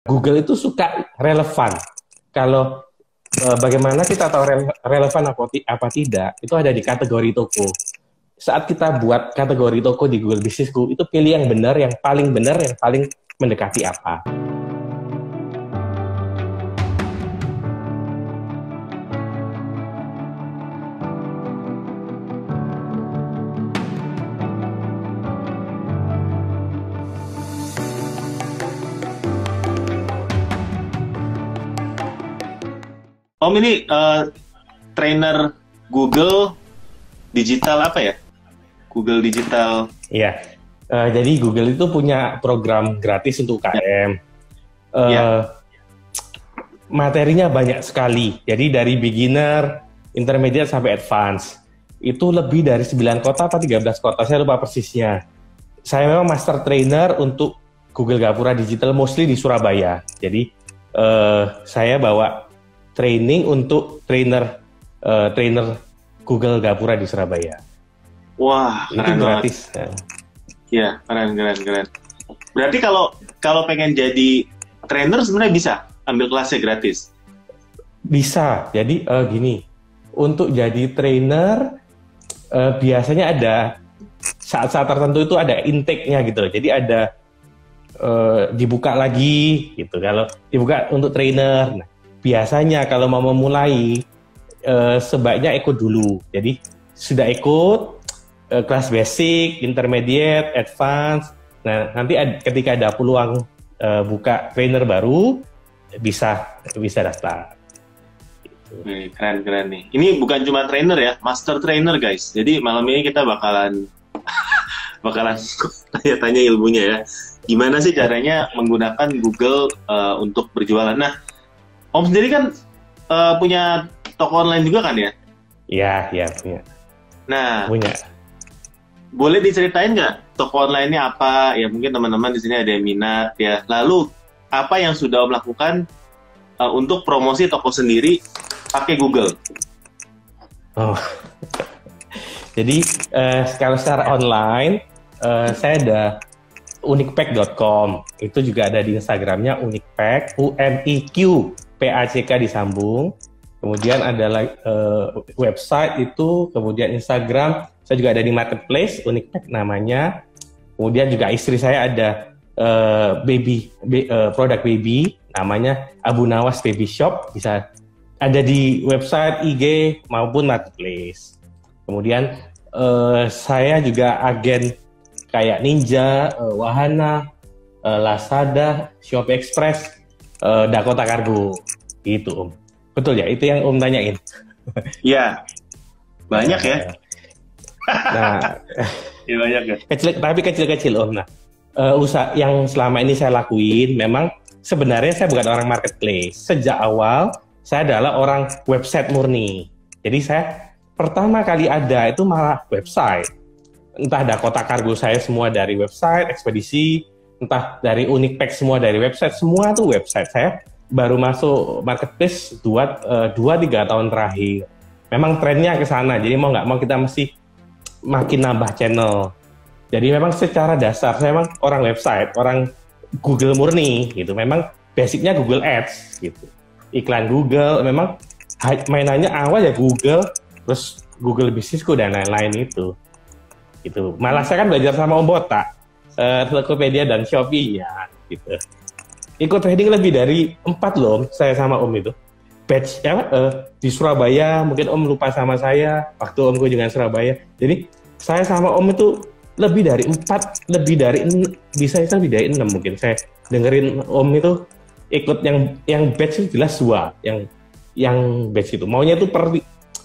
Google itu suka relevan. Kalau bagaimana kita tahu relevan apa tidak, itu ada di kategori toko. Saat kita buat kategori toko di Google Bisnisku, itu pilih yang benar, yang paling mendekati apa. Om ini trainer Google digital apa ya? Google digital. Iya. Jadi Google itu punya program gratis untuk UKM. Materinya banyak sekali. Jadi dari beginner, intermediate sampai advance. Itu lebih dari 9 kota atau 13 kota, saya lupa persisnya. Saya memang master trainer untuk Google Gapura Digital mostly di Surabaya. Jadi saya bawa training untuk trainer Google Gapura di Surabaya. Wah, itu gratis. Iya, keren. Berarti kalau pengen jadi trainer sebenarnya bisa ambil kelasnya gratis. Bisa. Jadi gini, untuk jadi trainer biasanya ada saat-saat tertentu itu ada intake-nya gitu loh. Jadi ada dibuka lagi gitu. Kalau dibuka untuk trainer. Nah, biasanya kalau mau memulai sebaiknya ikut dulu. Jadi sudah ikut kelas basic, intermediate, advance. Nah, nanti ketika ada peluang buka trainer baru bisa daftar. Gitu. Keren nih. Ini bukan cuma trainer ya, master trainer guys. Jadi malam ini kita bakalan tanya-tanya ilmunya ya. Gimana sih caranya menggunakan Google untuk berjualan? Nah, Om sendiri kan punya toko online juga kan ya? Iya, punya. Nah, punya. Boleh diceritain nggak toko online-nya apa? Ya mungkin teman-teman di sini ada yang minat ya. Lalu apa yang sudah Om lakukan untuk promosi toko sendiri pakai Google? Oh, jadi kalau secara online saya ada unikpack.com. Itu juga ada di Instagramnya unikpack, UNIQ-PACK disambung. Kemudian ada website itu, kemudian Instagram, saya juga ada di marketplace, unikpack namanya. Kemudian juga istri saya ada produk baby, namanya Abu Nawas Baby Shop, bisa ada di website, IG maupun marketplace. Kemudian saya juga agen kayak Ninja, Wahana, Lazada, Shopee Express, Dakota Cargo, gitu Om. Betul ya, itu yang Om tanyain. Iya, banyak ya. Nah, ya banyak ya. Kecil-kecil Om. Nah, usaha yang selama ini saya lakuin, memang sebenarnya saya bukan orang marketplace. Sejak awal saya adalah orang website murni. Jadi saya pertama kali ada itu malah website. Entah Dakota Cargo saya semua dari website, ekspedisi, entah dari Unikpack semua dari website, semua tuh website. Saya baru masuk marketplace 2-3 tahun terakhir. Memang trennya ke sana, jadi mau nggak mau kita mesti makin nambah channel. Jadi memang secara dasar saya memang orang website, orang Google murni gitu. Memang basicnya Google Ads gitu. Iklan Google, memang mainannya awal ya Google, terus Google Bisnisku dan lain-lain itu. Gitu. Malah saya kan belajar sama Om Botak, Tokopedia dan Shopee ya gitu. Ikut trading lebih dari 4 loh saya sama Om itu. Batch ya, di Surabaya, mungkin Om lupa sama saya, waktu Om kunjungan Surabaya. Jadi saya sama Om itu lebih dari 4, bisa lebih dari 6 mungkin. Saya dengerin Om itu ikut yang batch itu jelas 2, yang batch itu. Maunya itu per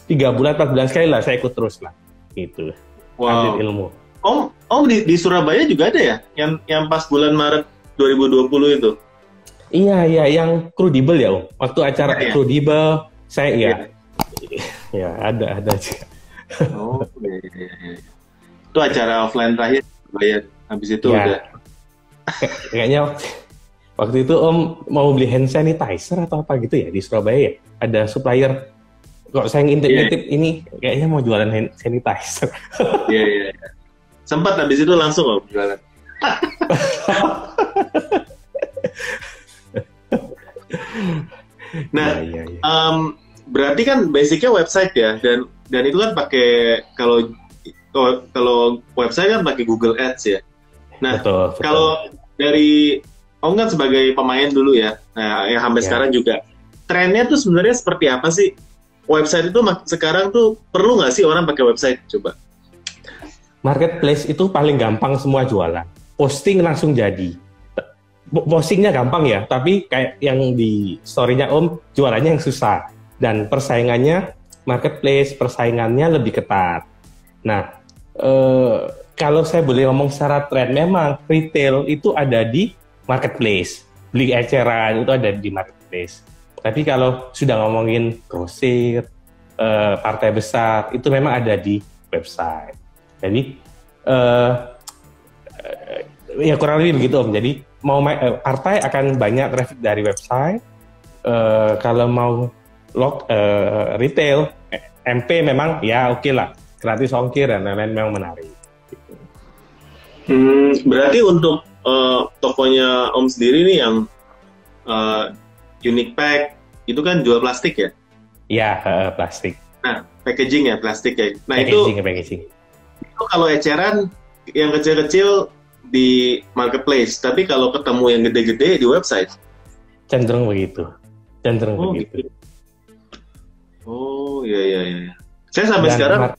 3 bulan, 4 bulan sekali lah, saya ikut terus lah. Gitu. Wow. Ambil ilmu. Om di Surabaya juga ada ya? Yang pas bulan Maret 2020 itu? Iya, yang Crudibel ya Om. Waktu acara Crudibel, saya ya ada juga. Oh, iya. Itu acara offline terakhir bayar. Habis itu udah. Kayaknya waktu itu Om mau beli hand sanitizer atau apa gitu ya di Surabaya ya. Ada supplier. Kok saya ngintip-ngintip ini kayaknya mau jualan hand sanitizer. Iya. Sempat habis itu langsung Om jualan. Nah, Iya, iya, iya. berarti kan basicnya website ya, dan itu kan pakai kalau website kan pakai Google Ads ya. Nah, Betul, betul. kalau dari Om kan sebagai pemain dulu ya, nah yang sampai Ya. sekarang juga, trennya tuh sebenarnya seperti apa sih? Website itu sekarang tuh perlu nggak sih orang pakai website? Coba. Marketplace itu paling gampang semua jualan. Posting langsung jadi. Postingnya gampang ya, tapi kayak yang di story-nya Om, jualannya yang susah. Dan persaingannya, marketplace, persaingannya lebih ketat. Nah, kalau saya boleh ngomong secara tren, memang retail itu ada di marketplace. Beli eceran itu ada di marketplace. Tapi kalau sudah ngomongin grosir, partai besar, itu memang ada di website. Jadi, ya kurang lebih begitu Om. Jadi, partai akan banyak traffic dari website. Kalau mau retail, MP memang ya oke lah. Gratis ongkir dan lain-lain memang menarik. Berarti untuk tokonya Om sendiri nih yang Unique Pack itu kan jual plastik ya? Ya, plastik. Nah, packaging ya plastik ya. Nah Packaging. itu kalau eceran yang kecil-kecil di marketplace, tapi kalau ketemu yang gede-gede di website. Cenderung begitu. Gitu. Oh iya. Saya sampai sekarang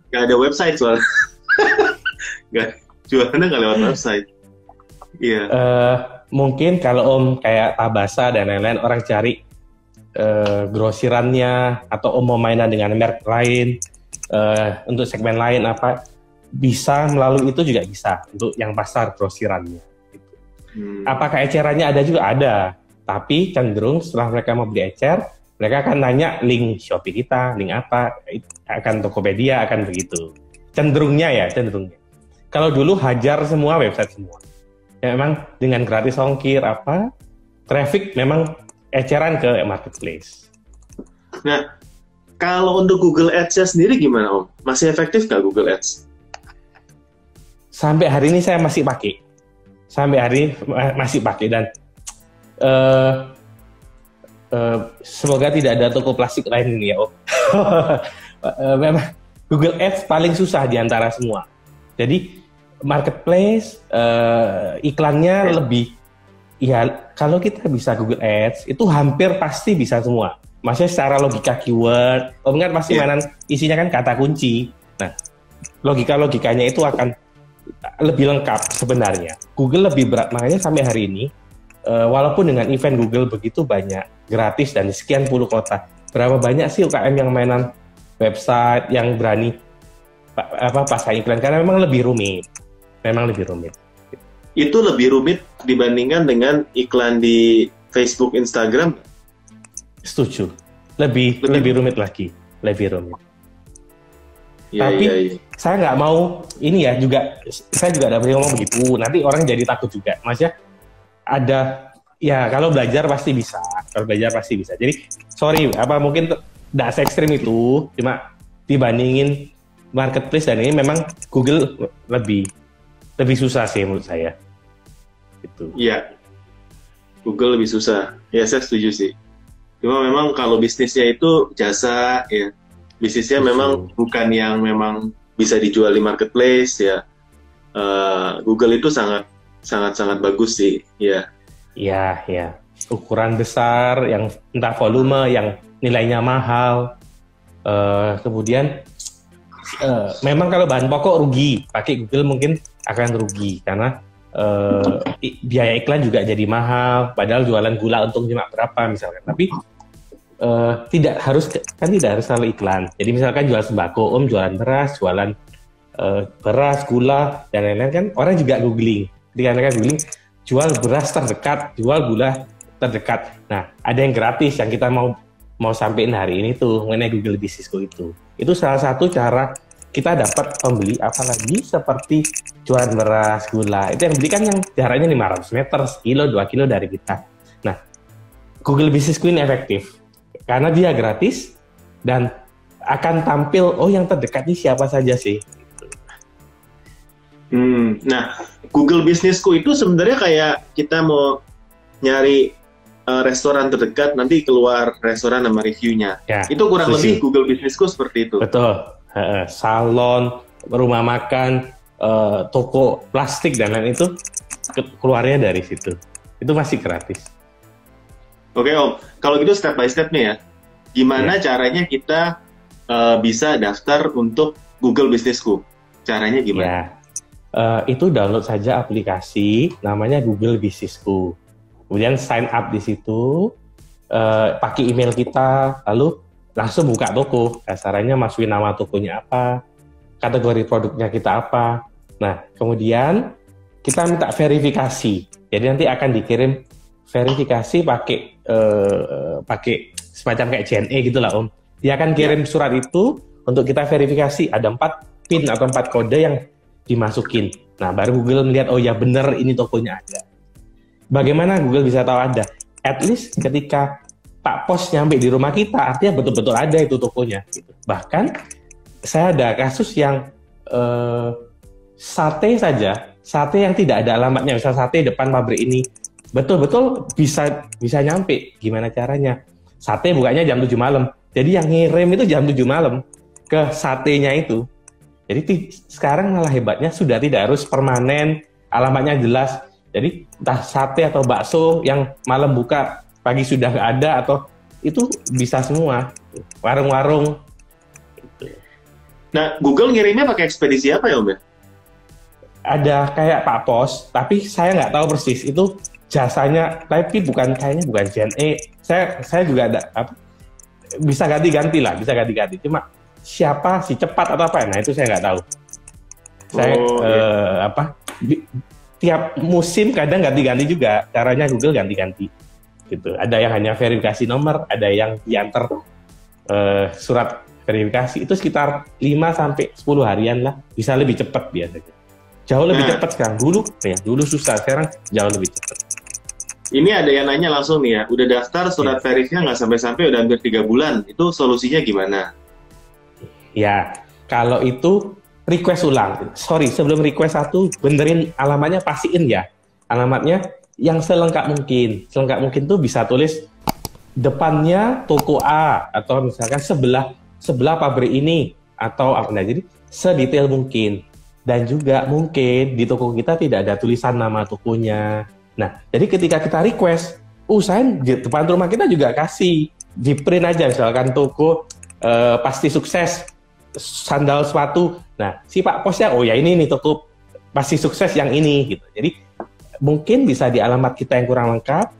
nggak ada website soalnya. Nggak, jualannya nggak lewat website. Iya. Mungkin kalau Om kayak Tabasa dan lain-lain orang cari grosirannya atau Om mau mainan dengan merek lain untuk segmen lain apa bisa melalui itu juga bisa untuk yang pasar grosirannya. Gitu. Apakah ecerannya ada juga ada, tapi cenderung setelah mereka mau beli ecer, mereka akan nanya link Shopee kita, link apa, akan Tokopedia akan begitu. Cenderungnya. Kalau dulu hajar semua website semua. Ya, memang dengan gratis ongkir traffic memang eceran ke marketplace. Nah, kalau untuk Google Ads-nya sendiri gimana Om? Masih efektif nggak Google Ads? Sampai hari ini saya masih pakai. Dan semoga tidak ada toko plastik lain ini ya Om. Memang Google Ads paling susah di antara semua. Jadi marketplace iklannya lebih ya kalau kita bisa Google Ads itu hampir pasti bisa semua. Maksudnya secara logika keyword, Om kan pasti mainan isinya kan kata kunci. Nah, logikanya itu akan lebih lengkap sebenarnya. Google lebih berat, makanya sampai hari ini walaupun dengan event Google begitu banyak gratis dan sekian puluh kota, berapa banyak sih UKM yang mainan website yang berani pasang iklan karena memang lebih rumit. Itu lebih rumit dibandingkan dengan iklan di Facebook, Instagram? Setuju. Lebih rumit lagi. Ya, Tapi ya. saya nggak mau ini ya juga. Saya juga nggak boleh ngomong begitu. Nanti orang jadi takut juga. Maksudnya ada ya kalau belajar pasti bisa. Jadi sorry mungkin nggak se-ekstrim itu. Cuma dibandingin marketplace dan ini memang Google lebih susah sih menurut saya. Gitu. Iya. Google lebih susah. Ya saya setuju sih. Cuma memang kalau bisnisnya itu jasa ya. Bisnisnya memang bukan yang memang bisa dijual di marketplace ya. Google itu sangat bagus sih ya. Iya. Ukuran besar yang entah volume yang nilainya mahal. Kemudian memang kalau bahan pokok rugi, pakai Google mungkin akan rugi karena biaya iklan juga jadi mahal. Padahal jualan gula untung cuma berapa misalkan. Tapi tidak harus selalu iklan. Jadi misalkan jual sembako, Om jualan beras, beras, gula dan lain-lain kan orang juga googling. Ketika mereka googling, jual beras terdekat, jual gula terdekat. Nah, ada yang gratis yang kita mau sampein hari ini tuh mengenai Google Businessku itu. Itu salah satu cara kita dapat pembeli, apalagi seperti jualan beras, gula. Itu yang beli kan yang jaraknya 500 meter, 1 kilo, 2 kilo dari kita. Nah, Google Businessku ini efektif. Karena dia gratis dan akan tampil, yang terdekat ini siapa saja sih. Nah, Google Businessku itu sebenarnya kayak kita mau nyari restoran terdekat, nanti keluar restoran sama reviewnya. Ya, Itu kurang setuju. lebih Google Businessku seperti itu. Betul. Salon, rumah makan, toko plastik dan lain itu keluarnya dari situ. Itu masih gratis. Oke Om, kalau gitu step by step nih ya. Gimana caranya kita bisa daftar untuk Google Businessku? Caranya gimana? Ya, itu download saja aplikasi namanya Google Businessku. Kemudian sign up di situ, pakai email kita, lalu langsung buka toko. Caranya masukin nama tokonya apa, kategori produknya kita apa. Nah, kemudian kita minta verifikasi. Jadi nanti akan dikirim verifikasi pakai semacam kayak JNE gitu lah Om. Dia akan kirim surat itu untuk kita verifikasi. Ada 4 PIN atau 4 kode yang dimasukin. Nah, baru Google melihat, oh ya benar ini tokonya ada. Bagaimana Google bisa tahu ada? At least ketika Pak Pos nyampe di rumah kita, artinya betul-betul ada itu tokonya. Gitu. Bahkan saya ada kasus yang sate saja, sate yang tidak ada alamatnya, misal sate depan pabrik ini, betul-betul bisa nyampe. Gimana caranya? Sate bukanya jam 7 malam. Jadi yang ngirim itu jam 7 malam ke satenya itu. Jadi sekarang malah hebatnya sudah tidak harus permanen, alamatnya jelas. Jadi entah sate atau bakso yang malam buka, pagi sudah nggak ada, atau itu bisa semua. Warung-warung. Nah, Google ngirimnya pakai ekspedisi apa ya Om? Ada kayak Pak Pos, tapi saya nggak tahu persis itu jasanya, tapi kayaknya bukan JNE. Saya juga ada bisa ganti-ganti lah, bisa ganti-ganti. Cuma siapa si cepat atau apa? Nah itu saya nggak tahu. Saya tiap musim kadang ganti-ganti juga. Caranya Google ganti-ganti. Gitu. Ada yang hanya verifikasi nomor, ada yang diantar surat verifikasi. Itu sekitar 5-10 harian lah. Bisa lebih cepat biasanya. Jauh lebih cepat sekarang. Dulu susah, sekarang jauh lebih cepat. Ini ada yang nanya langsung nih ya, udah daftar surat verifnya nggak sampai-sampai udah hampir 3 bulan. Itu solusinya gimana? Ya, kalau itu request ulang. Sorry, sebelum request satu, benerin alamatnya, pastiin ya. Alamatnya yang selengkap mungkin. Selengkap mungkin tuh bisa tulis depannya toko A, atau misalkan sebelah pabrik ini, atau apa. Nah, jadi sedetail mungkin. Dan juga mungkin di toko kita tidak ada tulisan nama tokonya. Nah, jadi ketika kita request, saya di depan rumah kita juga kasih, di print aja, misalkan toko pasti sukses, sandal sepatu. Nah, si Pak Posnya, oh ya ini nih toko pasti sukses yang ini gitu. Jadi mungkin bisa di alamat kita yang kurang lengkap,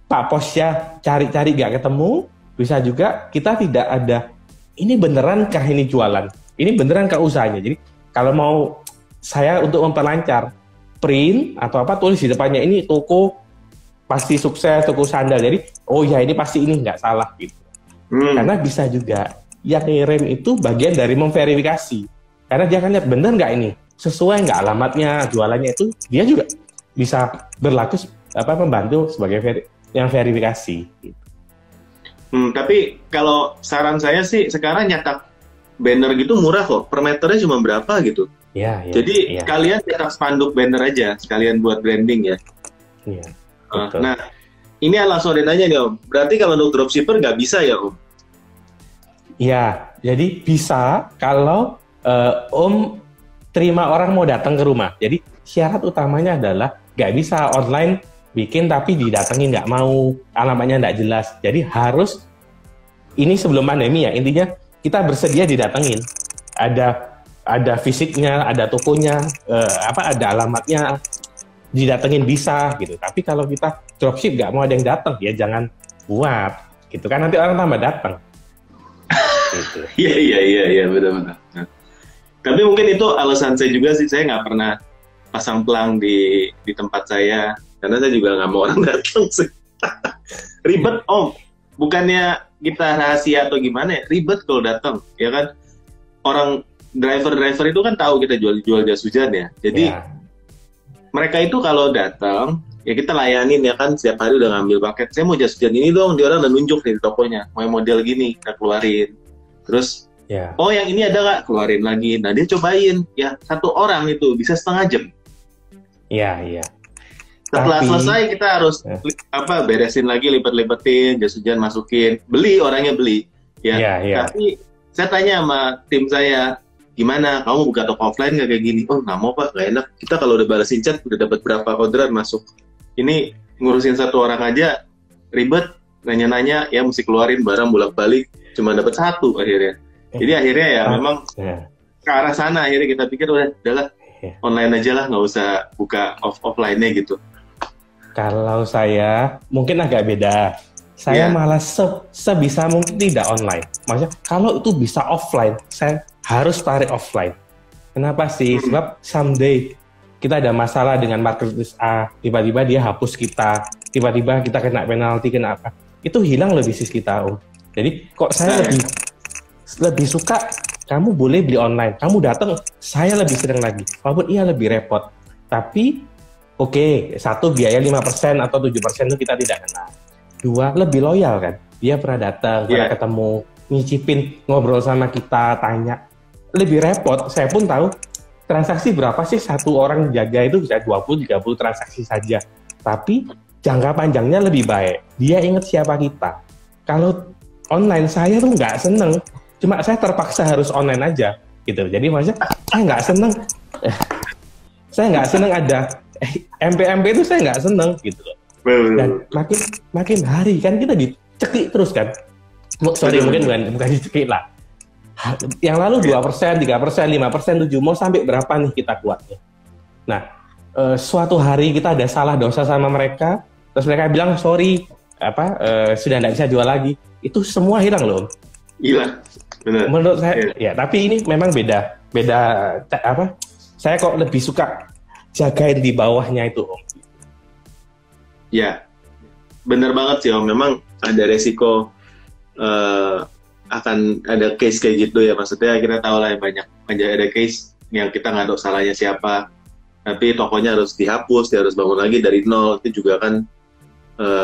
Pak Posnya cari-cari nggak ketemu, bisa juga kita tidak ada, ini beneran kah ini jualan? Ini beneran kah usahanya? Jadi kalau mau saya untuk memperlancar, print atau apa, tulis di depannya ini toko pasti sukses, toko sandal. Jadi oh ya ini pasti ini nggak salah gitu. Karena bisa juga yang ngirim itu bagian dari memverifikasi. Karena dia akan lihat bener nggak ini, sesuai nggak alamatnya, jualannya itu, dia juga bisa berlaku membantu sebagai yang verifikasi. Gitu. Tapi kalau saran saya sih sekarang nyetak banner gitu murah kok, per meternya cuma berapa gitu. Ya, Jadi kalian cetak spanduk banner aja, sekalian buat branding ya. Iya. Nah, ini langsung ada nanya nih Om. Berarti kalau untuk dropshipper nggak bisa ya Om? Iya, jadi bisa kalau Om terima orang mau datang ke rumah. Jadi syarat utamanya adalah nggak bisa online bikin tapi didatengin nggak mau, alamatnya nggak jelas. Jadi harus, ini sebelum pandemi ya, intinya kita bersedia didatengin. Ada fisiknya, ada tokonya, ada alamatnya, didatengin bisa gitu. Tapi kalau kita dropship nggak mau ada yang datang, ya jangan buat gitu kan, nanti orang tambah datang. Gitu. Iya benar-benar. Nah, tapi mungkin itu alasan saya juga sih, saya nggak pernah pasang pelang di tempat saya karena saya juga nggak mau orang datang sih. Ribet Om, bukannya kita rahasia atau gimana ya, ribet kalau datang ya kan. Orang driver itu kan tahu kita jual jas hujan ya, jadi mereka itu kalau datang ya kita layanin ya kan, setiap hari udah ngambil paket, saya mau jas hujan ini dong, dia orang udah nunjuk nih di tokonya, mau model gini kita keluarin, terus oh yang ini ada nggak, keluarin lagi. Nah dia cobain ya, 1 orang itu bisa setengah jam. Iya. Setelah Tapi selesai kita harus beresin lagi, lipat-lipetin, jas hujan masukin, beli, orangnya beli. Ya. ya. Tapi saya tanya sama tim saya, gimana? Kamu buka toko offline nggak kayak gini? Oh nggak mau Pak, nggak enak. Kita kalau udah balesin chat udah dapat berapa orderan masuk. Ini ngurusin satu orang aja ribet, nanya-nanya, ya mesti keluarin barang bolak-balik, cuma dapat satu akhirnya. Jadi akhirnya ya memang ke arah sana akhirnya kita pikir udahlah online aja lah, nggak usah buka offline-nya gitu. Kalau saya mungkin agak beda. Saya malah sebisa mungkin tidak online. Maksudnya kalau itu bisa offline, saya harus tarik offline. Kenapa sih? Sebab someday kita ada masalah dengan marketplace A, tiba-tiba dia hapus kita, tiba-tiba kita kena penalti, kena apa? Itu hilang loh bisnis kita, Om. Jadi kok saya lebih suka kamu boleh beli online, kamu datang, saya lebih senang lagi. Walaupun iya lebih repot, tapi oke, satu biaya 5% atau 7% itu kita tidak kena. Dua, lebih loyal kan. Dia pernah datang, pernah ketemu, nyicipin, ngobrol sama kita, tanya. Lebih repot, saya pun tahu transaksi berapa sih satu orang jaga itu bisa 20-30 transaksi saja. Tapi jangka panjangnya lebih baik. Dia ingat siapa kita. Kalau online saya tuh nggak seneng. Cuma saya terpaksa harus online aja. Gitu. Jadi maksudnya saya nggak seneng. Saya nggak seneng ada MP itu saya nggak seneng gitu loh. Dan makin hari kan kita dicekik terus kan. Sorry mungkin bukan dicekik lah. Yang lalu 2%, 3%, 5%, 7%, mau sampai berapa nih kita kuatnya. Nah, suatu hari kita ada salah dosa sama mereka, terus mereka bilang sorry, sudah nggak bisa jual lagi. Itu semua hilang loh. Hilang, benar. Menurut saya, ya tapi ini memang beda. Saya kok lebih suka jagain di bawahnya itu, Om. Ya, benar banget sih Om. Memang ada resiko akan ada case kayak gitu ya. Maksudnya kita tahu lah banyak ada case yang kita nggak tahu salahnya siapa. Tapi tokonya harus dihapus, dia harus bangun lagi dari nol. Itu juga kan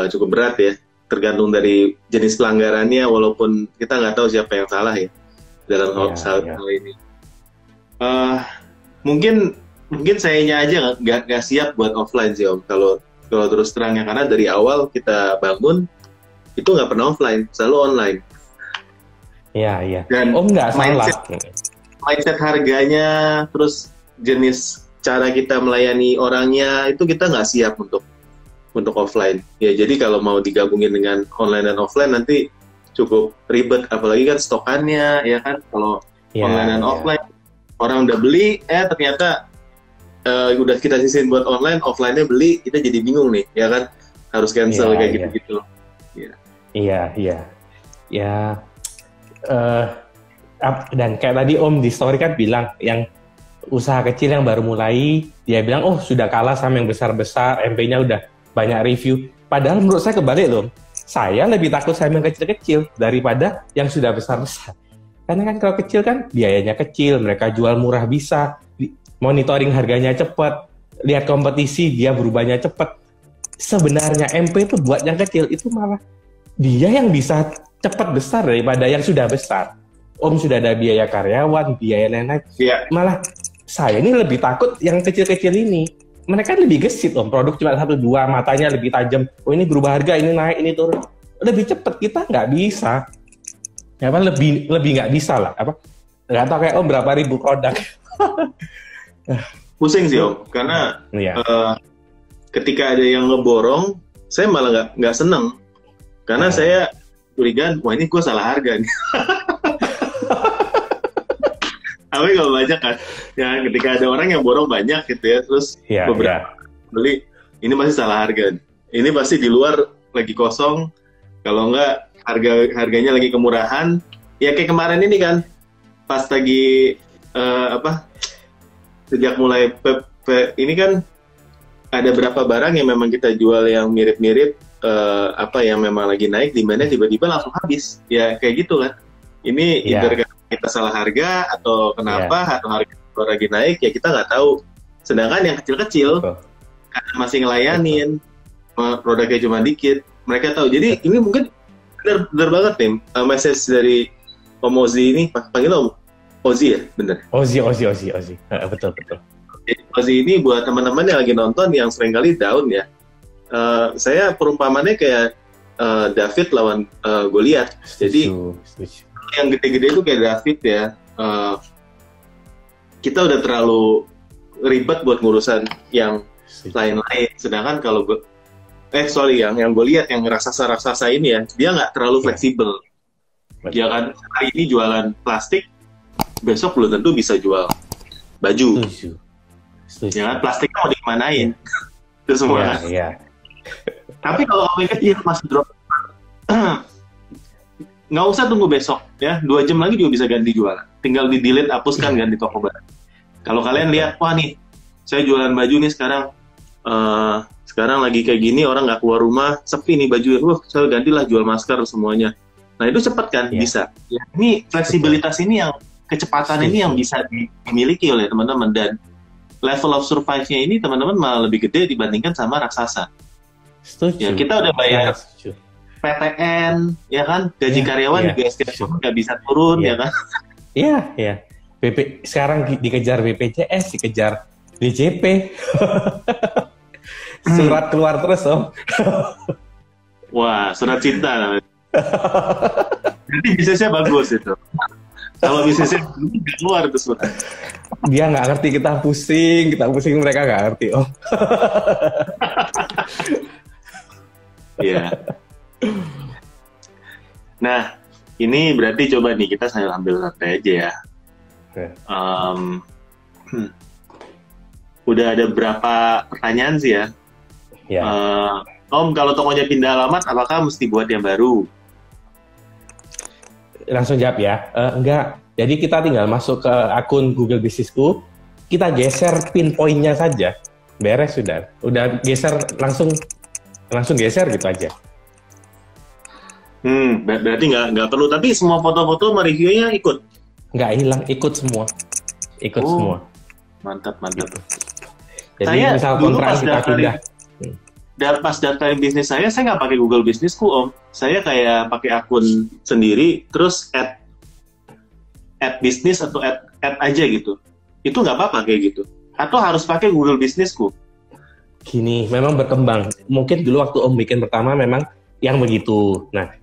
cukup berat ya. Tergantung dari jenis pelanggarannya. Walaupun kita nggak tahu siapa yang salah ya dalam hal ini. Mungkin sayanya aja nggak siap buat offline sih Om. Kalau terus terangnya, karena dari awal kita bangun itu nggak pernah offline, selalu online. Iya. Dan Om nggak salah. Mindset harganya, terus jenis cara kita melayani orangnya itu kita nggak siap untuk offline. Ya jadi kalau mau digabungin dengan online dan offline nanti cukup ribet, apalagi kan stokannya ya kan. Kalau online dan offline orang udah beli, ternyata udah kita sisihin buat online, offline-nya beli, kita jadi bingung nih, ya kan? Harus cancel kayak gitu-gitu. Iya. Dan kayak tadi Om di story kan bilang, yang usaha kecil yang baru mulai, dia bilang, oh sudah kalah sama yang besar-besar, MP-nya udah banyak review. Padahal menurut saya kebalik loh. Saya lebih takut sama yang kecil-kecil daripada yang sudah besar-besar. Karena kan kalau kecil kan biayanya kecil, mereka jual murah bisa, monitoring harganya cepat, lihat kompetisi dia berubahnya cepat. Sebenarnya MP itu buat yang kecil itu malah dia yang bisa cepat besar daripada yang sudah besar. Om sudah ada biaya karyawan, biaya lain-lain. Malah saya ini lebih takut yang kecil-kecil ini. Mereka lebih gesit Om, produk cuma 1-2, matanya lebih tajam. Oh ini berubah harga, ini naik, ini turun. Lebih cepat, kita nggak bisa. Lebih nggak bisa lah. Nggak tahu kayak Om berapa ribu produk. Pusing sih Om, karena ketika ada yang ngeborong, saya malah nggak seneng, karena saya curiga, wah ini gue salah harga nih. Tapi kalau banyak kan, ya ketika ada orang yang borong banyak gitu ya, terus beberapa beli, ini masih salah harga, ini pasti di luar lagi kosong, kalau nggak harganya lagi kemurahan, ya kayak kemarin ini kan, pas lagi sejak mulai ini kan ada berapa barang yang memang kita jual yang mirip-mirip yang memang lagi naik, demand-nya tiba-tiba langsung habis. Ya kayak gitu kan. Ini either kita salah harga atau kenapa atau harga lagi naik, ya kita nggak tahu. Sedangkan yang kecil-kecil karena masih ngelayanin, produknya cuma dikit, mereka tahu. Jadi ini mungkin benar banget nih message dari Om Ozi ini, panggil Om Ozi ya, bener? Ozi. Betul. Ozi ini buat teman-teman yang lagi nonton yang seringkali down ya, Saya perumpamannya kayak David lawan Goliat. Jadi yang gede-gede itu kayak David ya. Kita udah terlalu ribet buat ngurusan yang lain-lain. Sedangkan kalau yang Goliat, yang raksasa-raksasa ini ya, dia nggak terlalu fleksibel. Dia kan hari ini jualan plastik, besok belum tentu bisa jual baju. Ya kan, plastiknya mau dimanain? Itu semua. Iya. Tapi kalau yang kecil masih drop, nggak usah tunggu besok ya, 2 jam lagi juga bisa ganti jualan. Tinggal di delete, hapuskan, ganti toko baru. Kalau kalian lihat, wah nih, saya jualan baju nih sekarang lagi kayak gini, orang nggak keluar rumah, sepi nih baju, saya gantilah jual masker semuanya. Nah itu cepat kan, bisa. Ya, ini fleksibilitas ini yang, kecepatan ini yang bisa dimiliki oleh teman-teman, dan level of survive-nya ini teman-teman malah lebih gede dibandingkan sama raksasa. Ya, kita udah bayar PTN, ya kan, gaji karyawan juga nggak bisa turun, ya kan. Iya. Sekarang dikejar BPJS, dikejar DJP. Surat keluar terus, Om. Wah, surat cinta namanya. Jadi bisnisnya bagus itu. Kalau bisnisnya nggak keluar itu surat. Dia nggak ngerti, kita pusing, mereka nggak ngerti, Om. Iya. Nah, ini berarti coba nih kita sambil ambil santai aja ya. Udah ada berapa pertanyaan sih ya? Om, kalau tokonya pindah alamat, apakah mesti buat yang baru? Langsung jawab ya. Enggak. Jadi kita tinggal masuk ke akun Google Bisnisku, kita geser pinpointnya saja, beres sudah. Udah geser langsung geser gitu aja. Berarti nggak perlu. Tapi semua foto-foto sama reviewnya ikut? Nggak hilang, ikut semua. Semua. Mantap. Gitu. Jadi saya misal kontrak kita pindah. Pas daftarin bisnis saya nggak pakai Google Bisnisku, Om. Saya kayak pakai akun sendiri, terus add bisnis atau add aja gitu. Itu nggak apa-apa kayak gitu? Atau harus pakai Google Bisnisku? Gini, memang berkembang. Mungkin dulu waktu Om bikin pertama memang yang begitu. Nah,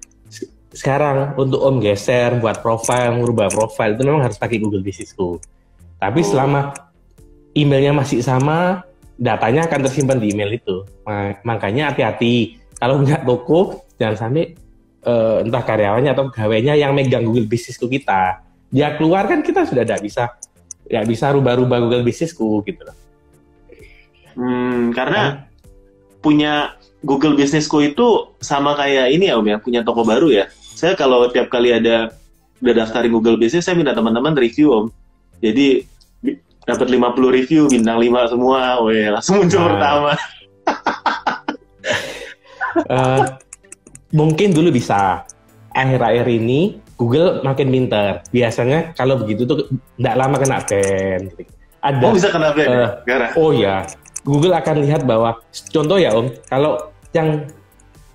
sekarang untuk Om geser, buat profile, merubah profile, itu memang harus pakai Google Bisnisku. Tapi selama emailnya masih sama, datanya akan tersimpan di email itu. Makanya hati-hati. Kalau punya toko, jangan sampai entah karyawannya atau pegawainya yang megang Google Bisnisku kita. Dia keluar kan kita sudah nggak bisa rubah-rubah Google Bisnisku gitu loh. Karena punya Google Bisnisku itu sama kayak ini ya Om ya, punya toko baru ya. Saya kalau tiap kali udah daftarin Google Bisnis, saya minta teman-teman review Om. Jadi dapat 50 review, bintang 5 semua, langsung muncul pertama. Mungkin dulu bisa. Akhir-akhir ini Google makin pintar. Biasanya kalau begitu tuh nggak lama kena ban. Bisa kena ban ya? Oh ya, Google akan lihat bahwa, contoh ya Om, kalau yang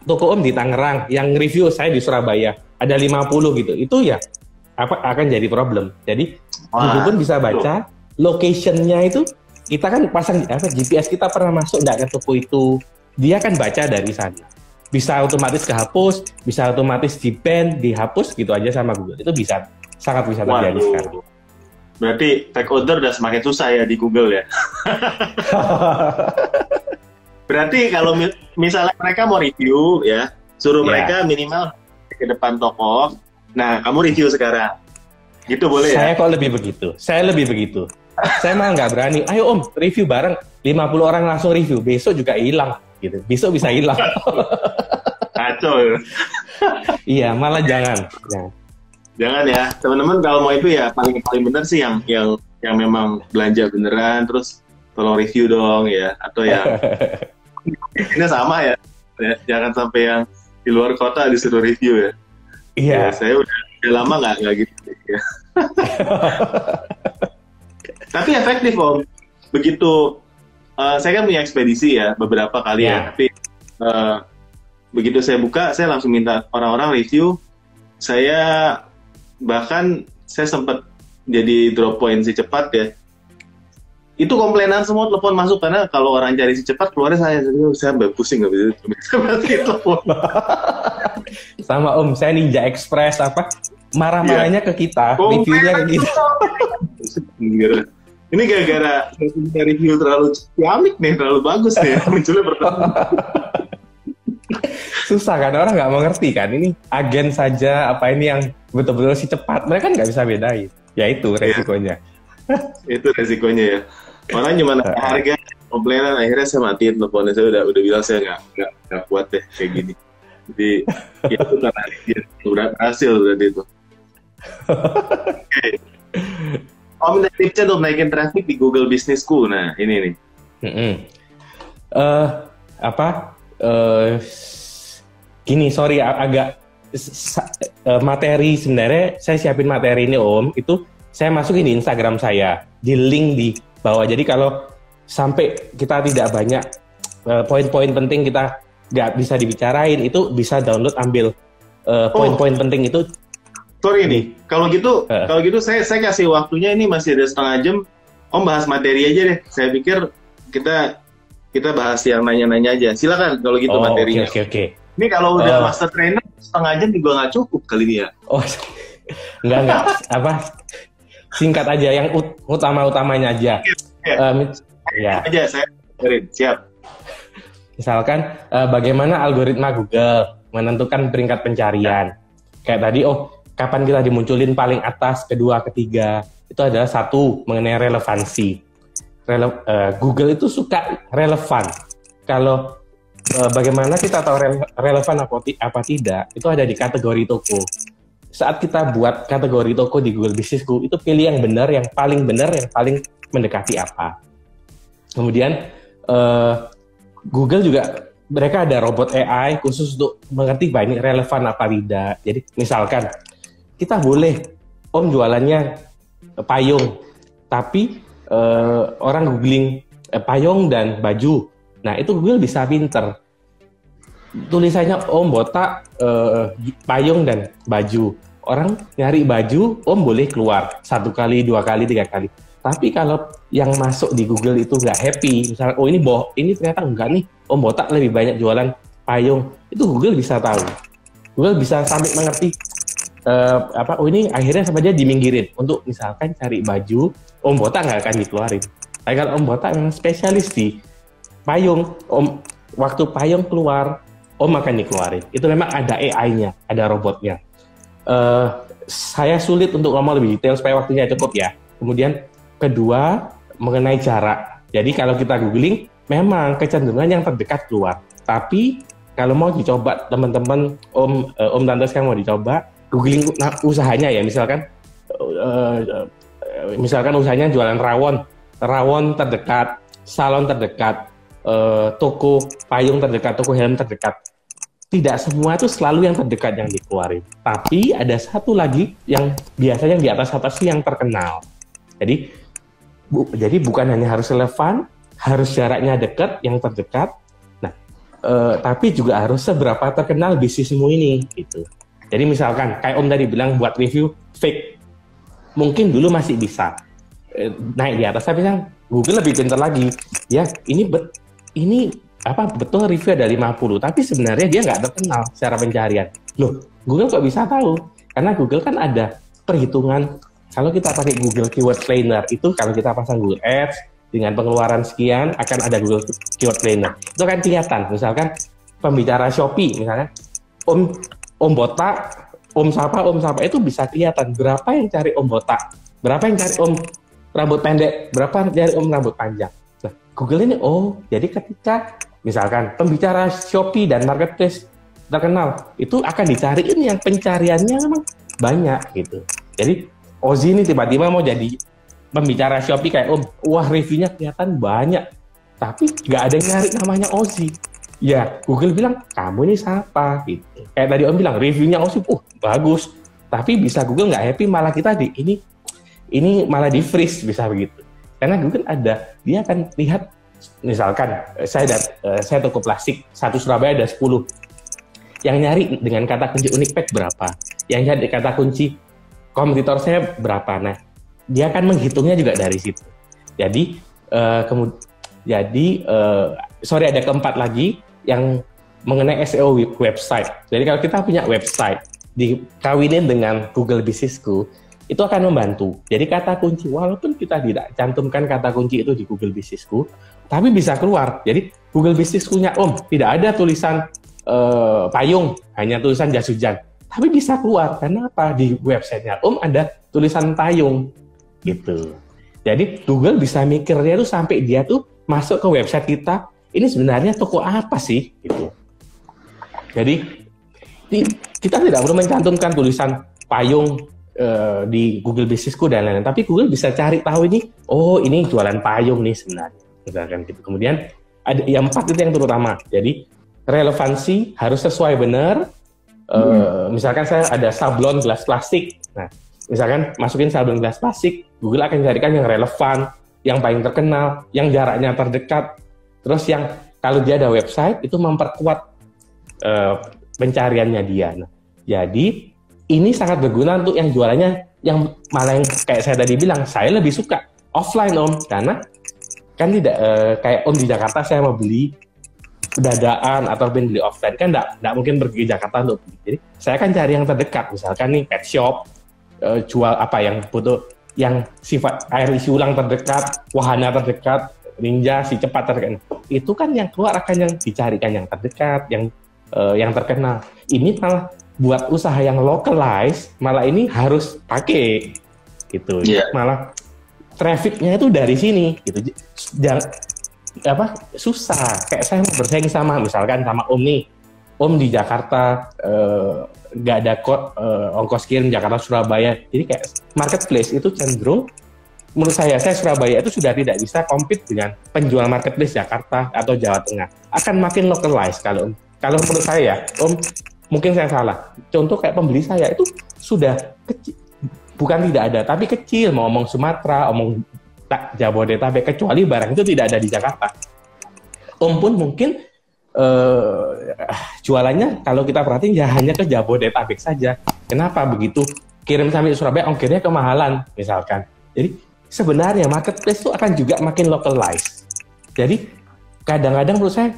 toko Om di Tangerang, yang review saya di Surabaya, ada 50 gitu, itu ya akan jadi problem. Jadi Google pun bisa baca location-nya itu, kita kan pasang GPS kita pernah masuk nggak ke toko itu, dia kan baca dari sana. Bisa otomatis kehapus, bisa otomatis di-ban, dihapus gitu aja sama Google. Itu sangat bisa terjadi sekarang. Berarti fake order udah semakin susah ya di Google ya? Berarti kalau misalnya mereka mau review ya, suruh mereka minimal ke depan toko. Nah, kamu review sekarang. Gitu boleh ya? Saya lebih begitu. Saya malah nggak berani. Ayo Om, review bareng. 50 orang langsung review. Besok juga hilang. Gitu. Besok bisa hilang. Kacau ya? Iya, malah jangan. Jangan ya, teman-teman kalau mau itu ya paling benar sih yang memang belanja beneran, terus tolong review dong ya, atau ya ini sama ya, jangan sampai yang di luar kota disuruh review ya. Iya. Ya, saya udah lama nggak gitu ya. Tapi efektif Om. Begitu saya kan punya ekspedisi ya beberapa kali ya, tapi begitu saya buka, saya langsung minta orang-orang review. Bahkan saya sempat jadi drop point si cepat ya. itu komplainan semua telepon masuk karena kalau orang cari si cepat keluarnya saya pusing nggak bisa mati telepon. Sama Om, saya Ninja Express marah-marahnya ke kita, reviewnya ke kita. Ini gara-gara review terlalu ciamik nih, terlalu bagus nih munculnya pertama. Susah kan, orang nggak mengerti kan, ini agen saja apa ini yang betul-betul si cepat, mereka nggak bisa bedain. Ya itu resikonya. Itu resikonya ya. Orang cuma harga komplainan, akhirnya saya matiin teleponnya. Saya udah bilang saya nggak kuat deh kayak gini. Jadi ya itu karena dia udah berhasil berarti itu. Okay. Om minta tipsnya untuk naikin traffic di Google Businessku. Nah ini nih. Gini, sorry agak materi sebenarnya saya siapin materi ini Om, itu saya masukin di Instagram saya, di link di bawah. Jadi kalau sampai kita tidak banyak poin-poin penting kita nggak bisa dibicarain, itu bisa download, ambil poin-poin penting itu. Sorry nih, kalau gitu saya kasih waktunya, ini masih ada setengah jam. Om bahas materi aja deh. Saya pikir kita bahas yang nanya-nanya aja. Silakan kalau gitu materinya. Oke. Ini kalau udah master trainer setengah jam juga nggak cukup kali ini ya. Enggak singkat aja, yang utama-utamanya aja. Ya. Aja saya dengerin, siap. Misalkan bagaimana algoritma Google menentukan peringkat pencarian. Kayak tadi, kapan kita dimunculin paling atas, kedua, ketiga. Itu adalah satu, mengenai relevansi. Google itu suka relevan. Kalau bagaimana kita tahu relevan apa tidak, itu ada di kategori toko. Saat kita buat kategori toko di Google Businessku, itu pilih yang benar, yang paling mendekati apa. Kemudian Google juga, mereka ada robot AI khusus untuk mengerti ini relevan apa tidak. Jadi misalkan kita boleh Om jualannya payung, tapi orang googling payung dan baju. Nah itu Google bisa pinter. Tulisannya Om botak payung dan baju. Orang nyari baju, Om boleh keluar 1 kali, 2 kali, 3 kali. Tapi kalau yang masuk di Google itu nggak happy, misalnya ini ternyata enggak nih, Om botak lebih banyak jualan payung, itu Google bisa tahu. Google bisa sampai mengerti ini akhirnya sama dia diminggirin untuk misalkan cari baju, Om botak nggak akan dikeluarin. Tapi kalau Om botak memang spesialis di payung, waktu payung keluar, Om akan dikeluarin. Itu memang ada AI-nya, ada robotnya. Saya sulit untuk ngomong lebih detail supaya waktunya cukup ya. Kemudian kedua, mengenai jarak. Jadi kalau kita googling, memang kecenderungan yang terdekat keluar. Tapi kalau mau dicoba teman-teman, Om Tante sekarang mau dicoba, googling usahanya ya, misalkan usahanya jualan rawon terdekat, salon terdekat, toko payung terdekat, toko helm terdekat. Tidak semua itu selalu yang terdekat yang dikeluarin. Tapi ada satu lagi yang biasanya di atas yang terkenal. Jadi bukan hanya harus relevan, harus jaraknya dekat, yang terdekat. Nah, tapi juga harus seberapa terkenal bisnismu ini gitu. Jadi misalkan kayak Om tadi bilang buat review fake, mungkin dulu masih bisa naik di atas, tapi kan Google lebih pintar lagi. Ya, ini betul review ada 50, tapi sebenarnya dia nggak terkenal secara pencarian. Loh, Google kok bisa tahu? Karena Google kan ada perhitungan. Kalau kita pakai Google Keyword Planner, itu kalau kita pasang Google Ads dengan pengeluaran sekian, akan ada Google Keyword Planner. Itu kan kelihatan. Misalkan pembicara Shopee, misalnya Om botak, Om sapa, itu bisa kelihatan berapa yang cari Om botak, berapa yang cari Om rambut pendek, berapa cari Om rambut panjang. Nah, Google ini, jadi ketika misalkan pembicara Shopee dan marketplace terkenal, itu akan dicariin yang pencariannya memang banyak gitu. Jadi Ozzy ini tiba-tiba mau jadi pembicara Shopee kayak reviewnya kelihatan banyak, tapi nggak ada yang nyari namanya Ozzy. Ya, Google bilang, kamu ini siapa? Gitu. Kayak tadi Om bilang, reviewnya Ozzy, bagus. Tapi bisa Google nggak happy, malah kita ini malah di-freeze, bisa begitu. Karena Google dia akan lihat, misalkan, saya toko plastik, satu Surabaya ada 10. Yang nyari dengan kata kunci unik pack berapa? Yang nyari kata kunci kompetitor saya berapa? Nah, dia akan menghitungnya juga dari situ. Jadi, Jadi sorry, ada keempat lagi yang mengenai SEO website. Jadi kalau kita punya website dikawinin dengan Google Businessku, itu akan membantu. Jadi kata kunci, walaupun kita tidak cantumkan kata kunci itu di Google Businessku, tapi bisa keluar. Jadi Google Businessku-nya tidak ada tulisan payung, hanya tulisan jas hujan. Tapi bisa keluar, karena apa? Di websitenya ada tulisan payung, gitu. Jadi Google bisa mikirnya tuh sampai dia tuh masuk ke website kita, ini sebenarnya toko apa sih? Gitu. Jadi kita tidak perlu mencantumkan tulisan payung di Google Businessku dan lain-lain, tapi Google bisa cari tahu ini, ini jualan payung nih sebenarnya. Misalkan gitu. Kemudian ada yang 4 itu yang terutama. Jadi relevansi harus sesuai benar. Misalkan saya ada sablon gelas plastik. Nah, misalkan masukin sablon gelas plastik, Google akan carikan yang relevan, yang paling terkenal, yang jaraknya terdekat. Terus yang kalau dia ada website itu memperkuat pencariannya dia. Nah, jadi ini sangat berguna untuk yang jualannya, yang malah yang kayak saya tadi bilang, saya lebih suka offline karena kan tidak kayak di Jakarta saya mau beli dadaan atau beli offline kan tidak mungkin pergi ke Jakarta untuk beli. Jadi saya kan cari yang terdekat, misalkan nih pet shop jual apa yang butuh, yang sifat air isi ulang terdekat, wahana terdekat, ninja si cepat terdekat. Itu kan yang keluar akan yang dicarikan yang terdekat, yang terkenal. Ini malah buat usaha yang localized, malah ini harus pakai gitu. Yeah. Malah trafficnya itu dari sini gitu. Susah. Kayak saya mau bersaing sama misalkan sama nih. Di Jakarta nggak ada ongkos kirim Jakarta Surabaya. Jadi kayak marketplace itu cenderung menurut saya Surabaya itu sudah tidak bisa compete dengan penjual marketplace Jakarta atau Jawa Tengah. Akan makin localized kalau menurut saya, mungkin saya salah. Contoh kayak pembeli saya itu sudah kecil, bukan tidak ada, tapi kecil. Mau ngomong Sumatera, ngomong Jabodetabek, kecuali barang itu tidak ada di Jakarta. Pun mungkin jualannya kalau kita perhatiin ya hanya ke Jabodetabek saja. Kenapa begitu? Kirim sampai Surabaya, ongkirnya kemahalan, misalkan. Jadi sebenarnya marketplace itu akan juga makin localized. Jadi kadang-kadang menurut saya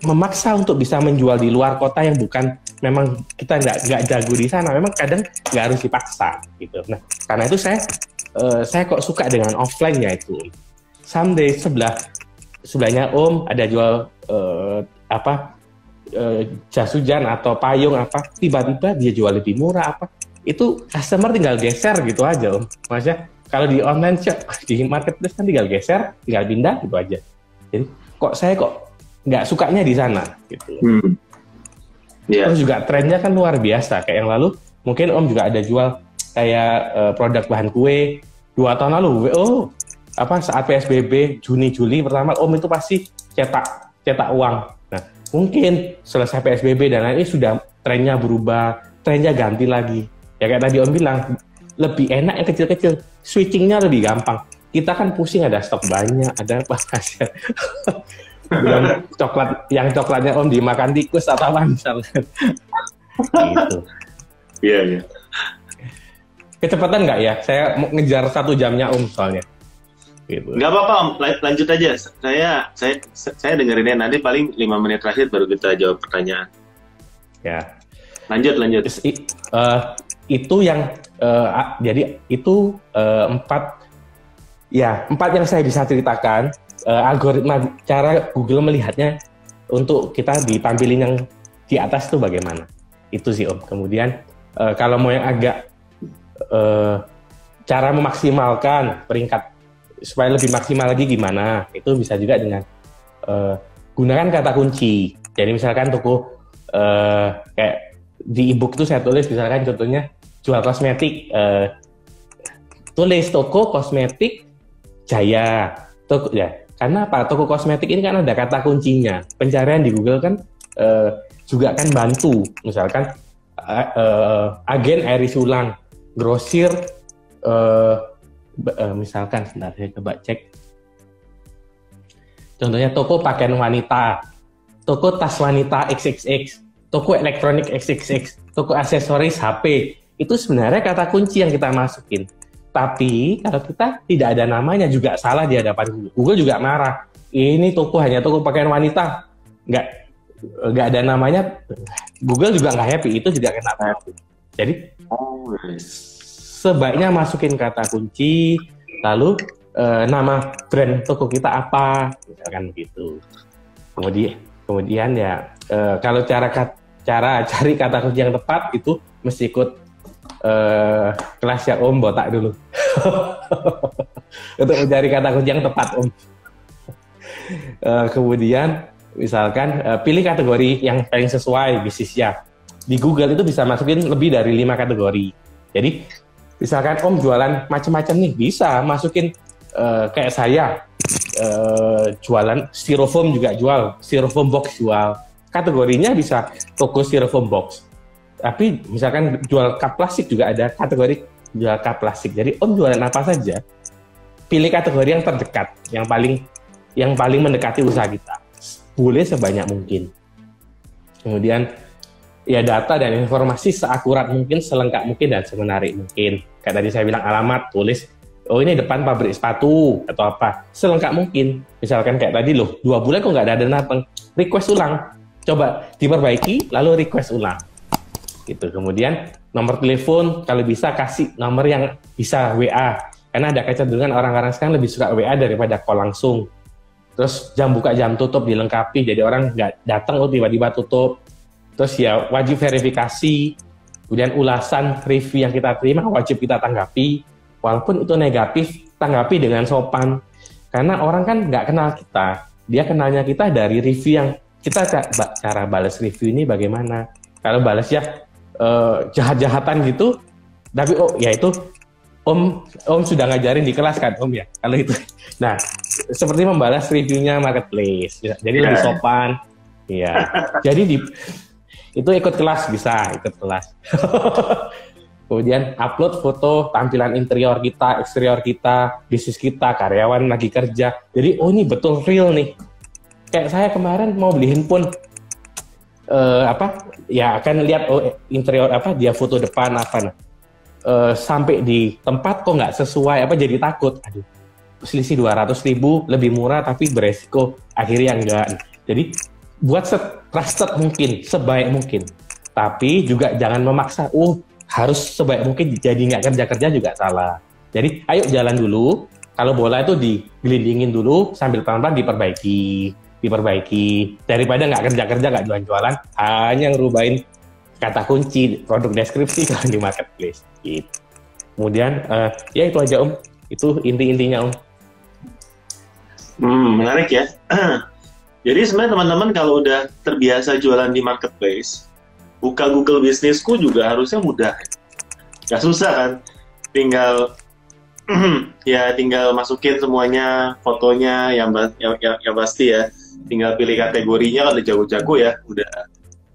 memaksa untuk bisa menjual di luar kota yang bukan memang kita nggak jago di sana, memang kadang nggak harus dipaksa gitu. Nah, karena itu saya kok suka dengan offline-nya itu. Someday sebelahnya ada jual jas hujan atau payung tiba-tiba dia jual lebih murah itu customer tinggal geser gitu aja Maksudnya kalau di online shop, di marketplace kan tinggal geser, tinggal pindah gitu aja. Jadi saya nggak sukanya di sana gitu. Yeah. Terus juga trennya kan luar biasa. Kayak yang lalu mungkin juga ada jual kayak produk bahan kue 2 tahun lalu. Saat PSBB Juni Juli pertama itu pasti cetak uang. Nah mungkin selesai PSBB dan lain ini sudah trennya berubah, trennya ganti lagi. Ya kayak tadi bilang lebih enak yang kecil-kecil, switchingnya lebih gampang. Kita kan pusing ada stok banyak, ada apa hasil. Belum coklatnya dimakan tikus atau apa misalnya. Gitu. Iya, iya. Kecepatan nggak ya? Saya mau ngejar 1 jamnya soalnya. Gitu. Nggak apa-apa lanjut aja. Saya dengerinnya nanti paling 5 menit terakhir baru kita jawab pertanyaan. Ya. Lanjut. Itu yang jadi itu 4 yang saya bisa ceritakan. Algoritma cara Google melihatnya untuk kita ditampilin yang di atas itu bagaimana. Itu sih Kemudian kalau mau yang agak cara memaksimalkan peringkat supaya lebih maksimal lagi gimana, itu bisa juga dengan gunakan kata kunci. Jadi misalkan toko kayak di ebook itu saya tulis misalkan contohnya jual kosmetik, tulis toko kosmetik Jaya, karena apa? Toko kosmetik ini kan ada kata kuncinya. Pencarian di Google kan juga kan bantu, misalkan agen air isi ulang, grosir, misalkan sebentar saya coba cek. Contohnya toko pakaian wanita, toko tas wanita XXX, toko elektronik XXX, toko aksesoris HP. Itu sebenarnya kata kunci yang kita masukin. Tapi kalau kita tidak ada namanya juga salah di hadapan Google. Google juga marah. Ini toko hanya toko pakaian wanita, nggak ada namanya. Google juga nggak happy, itu juga kena happy. Jadi sebaiknya masukin kata kunci, lalu nama brand toko kita apa, misalkan gitu. Kemudian ya kalau cara cari kata kunci yang tepat itu mesti ikut kelas yang Om botak dulu untuk mencari kata kunci yang tepat, Om. Kemudian misalkan pilih kategori yang paling sesuai bisnisnya. Di Google itu bisa masukin lebih dari 5 kategori. Jadi misalkan Om jualan macam-macam nih, bisa masukin kayak saya jualan styrofoam juga jual, styrofoam box jual. Kategorinya bisa toko styrofoam box. Tapi misalkan jual cup plastik juga ada kategori jual cup plastik. Jadi Om jualan apa saja, pilih kategori yang terdekat, yang paling mendekati usaha kita. Boleh sebanyak mungkin. Kemudian ya data dan informasi seakurat mungkin, selengkap mungkin, dan semenarik mungkin. Kayak tadi saya bilang alamat, tulis, oh ini depan pabrik sepatu atau apa, selengkap mungkin. Misalkan kayak tadi loh, 2 bulan kok nggak ada datang, request ulang, coba diperbaiki, lalu request ulang. Gitu. Kemudian nomor telepon kalau bisa kasih nomor yang bisa WA, karena ada kecenderungan orang-orang sekarang lebih suka WA daripada call langsung. Terus jam buka jam tutup dilengkapi, jadi orang nggak datang tiba-tiba tutup. Terus ya wajib verifikasi, kemudian ulasan review yang kita terima wajib kita tanggapi, walaupun itu negatif, tanggapi dengan sopan, karena orang kan nggak kenal kita, dia kenalnya kita dari review yang kita cara balas review ini bagaimana. Kalau balas ya jahat-jahatan gitu, tapi ya itu Om sudah ngajarin di kelas kan Om ya, kalau itu. Nah, seperti membalas reviewnya marketplace, jadi lebih sopan. Ya, jadi itu ikut kelas, bisa ikut kelas. Kemudian upload foto tampilan interior kita, eksterior kita, bisnis kita, karyawan lagi kerja. Jadi ini betul real nih. Kayak saya kemarin mau beli handphone, ya akan lihat interior dia foto depan apa. Sampai di tempat kok nggak sesuai jadi takut. Aduh, selisih 200.000 lebih murah tapi beresiko akhirnya enggak. Jadi buat trusted mungkin, sebaik mungkin. Tapi juga jangan memaksa, harus sebaik mungkin, jadi nggak kerja-kerja juga salah. Jadi ayo jalan dulu, kalau bola itu digelindingin dulu, sambil pelan-pelan diperbaiki. Daripada nggak kerja-kerja, nggak jualan-jualan, hanya ngerubahin kata kunci, produk deskripsi kalau di marketplace. Gitu. Kemudian, ya itu aja Om, itu inti-intinya Om. Menarik ya. Jadi sebenarnya teman-teman kalau udah terbiasa jualan di marketplace, buka Google Bisnisku juga harusnya mudah. Gak susah kan? Tinggal tinggal masukin semuanya, fotonya yang pasti ya. Tinggal pilih kategorinya, kan udah jago-jago ya.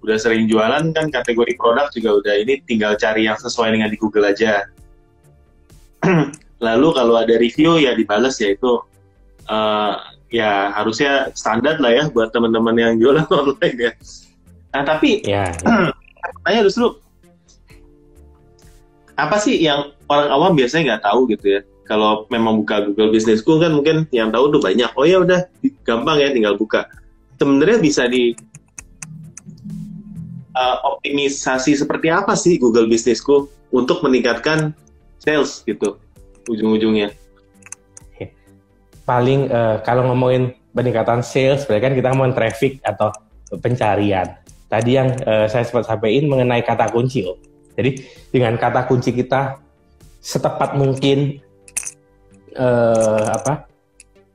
Udah sering jualan kan, kategori produk juga udah, ini tinggal cari yang sesuai dengan di Google aja. Lalu kalau ada review ya dibales, ya itu ya harusnya standar lah ya buat teman-teman yang jualan online ya. Nah tapi tanya justru apa sih yang orang awam biasanya nggak tahu gitu ya? Kalau memang buka Google Bisnisku kan mungkin yang tahu tuh banyak. Oh ya udah gampang ya, tinggal buka. Sebenarnya bisa di optimisasi seperti apa sih Google Bisnisku untuk meningkatkan sales gitu ujung-ujungnya? Paling kalau ngomongin peningkatan sales, berarti kan kita ngomongin traffic atau pencarian. Tadi yang saya sempat sampaikan mengenai kata kunci, Om. Jadi dengan kata kunci kita setepat mungkin,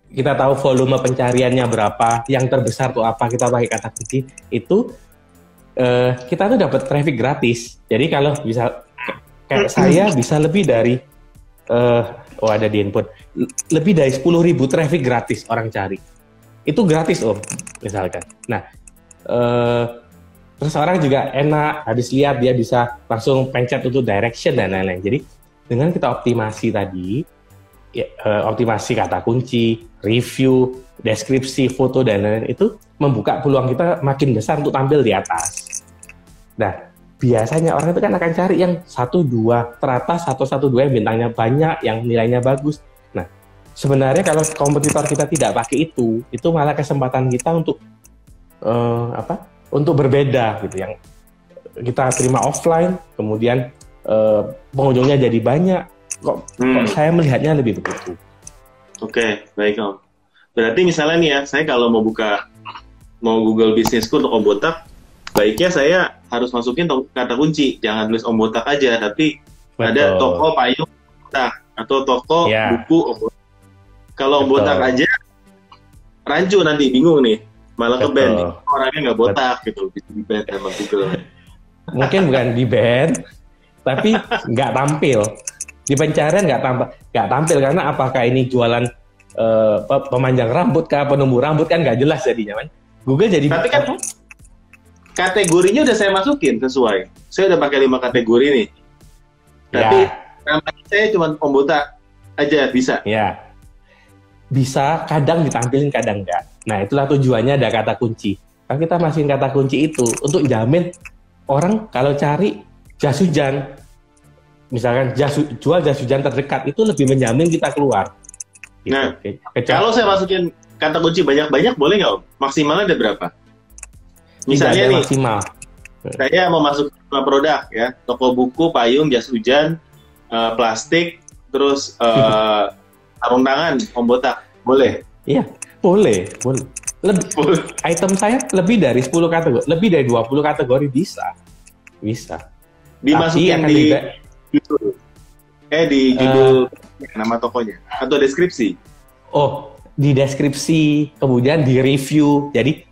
kita tahu volume pencariannya berapa, yang terbesar tuh apa, kita pakai kata kunci itu, kita tuh dapat traffic gratis. Jadi kalau bisa kayak saya bisa lebih dari ada di input lebih dari 10.000 traffic gratis orang cari. Itu gratis Om, misalkan. Nah, terus orang juga enak, habis lihat dia bisa langsung pencet untuk direction dan lain-lain. Jadi dengan kita optimasi tadi, optimasi kata kunci, review, deskripsi, foto dan lain-lain, itu membuka peluang kita makin besar untuk tampil di atas. Nah, biasanya orang itu kan akan cari yang 1-2 teratas, 1-1-2 yang bintangnya banyak, yang nilainya bagus. Nah, sebenarnya kalau kompetitor kita tidak pakai itu malah kesempatan kita untuk untuk berbeda gitu, yang kita terima offline, kemudian pengunjungnya jadi banyak. Kok saya melihatnya lebih begitu. Oke, baik Om. Berarti misalnya nih ya, saya kalau mau Google Businessku untuk Om Botak, baiknya saya harus masukin kata kunci, jangan tulis Om Botak aja, tapi ada toko payung Botak atau toko buku Om Botak. Kalau Om Botak aja, rancu nanti bingung nih, malah ke band, orangnya nggak botak gitu, di band sama Google. Mungkin bukan di band, tapi nggak tampil di pencarian, nggak tampil karena apakah ini jualan pemanjang rambut kah, penumbuh rambut, kan nggak jelas jadinya kan. Google jadi. Tapi kan kategorinya udah saya masukin sesuai. Saya udah pakai 5 kategori nih. Tapi namanya saya cuma Om Botak aja bisa. Ya. Bisa, kadang ditampilin, kadang enggak. Nah, itulah tujuannya ada kata kunci. Kalau kita masukin kata kunci itu untuk jamin orang kalau cari jas hujan, misalkan jual jas hujan terdekat, itu lebih menjamin kita keluar. Gitu. Nah, kalau saya masukin kata kunci banyak-banyak, boleh nggak Om? Maksimalnya ada berapa? Misalnya nih, maksimal. Saya mau masuk ke produk ya, toko buku, payung, jas hujan, plastik, terus sarung tangan, Om Botak, boleh? Iya, boleh. Item saya lebih dari 10 kategori, lebih dari 20 kategori bisa. Dimasukin di judul, di judul nama tokonya atau deskripsi? Oh, di deskripsi, kemudian di review. Jadi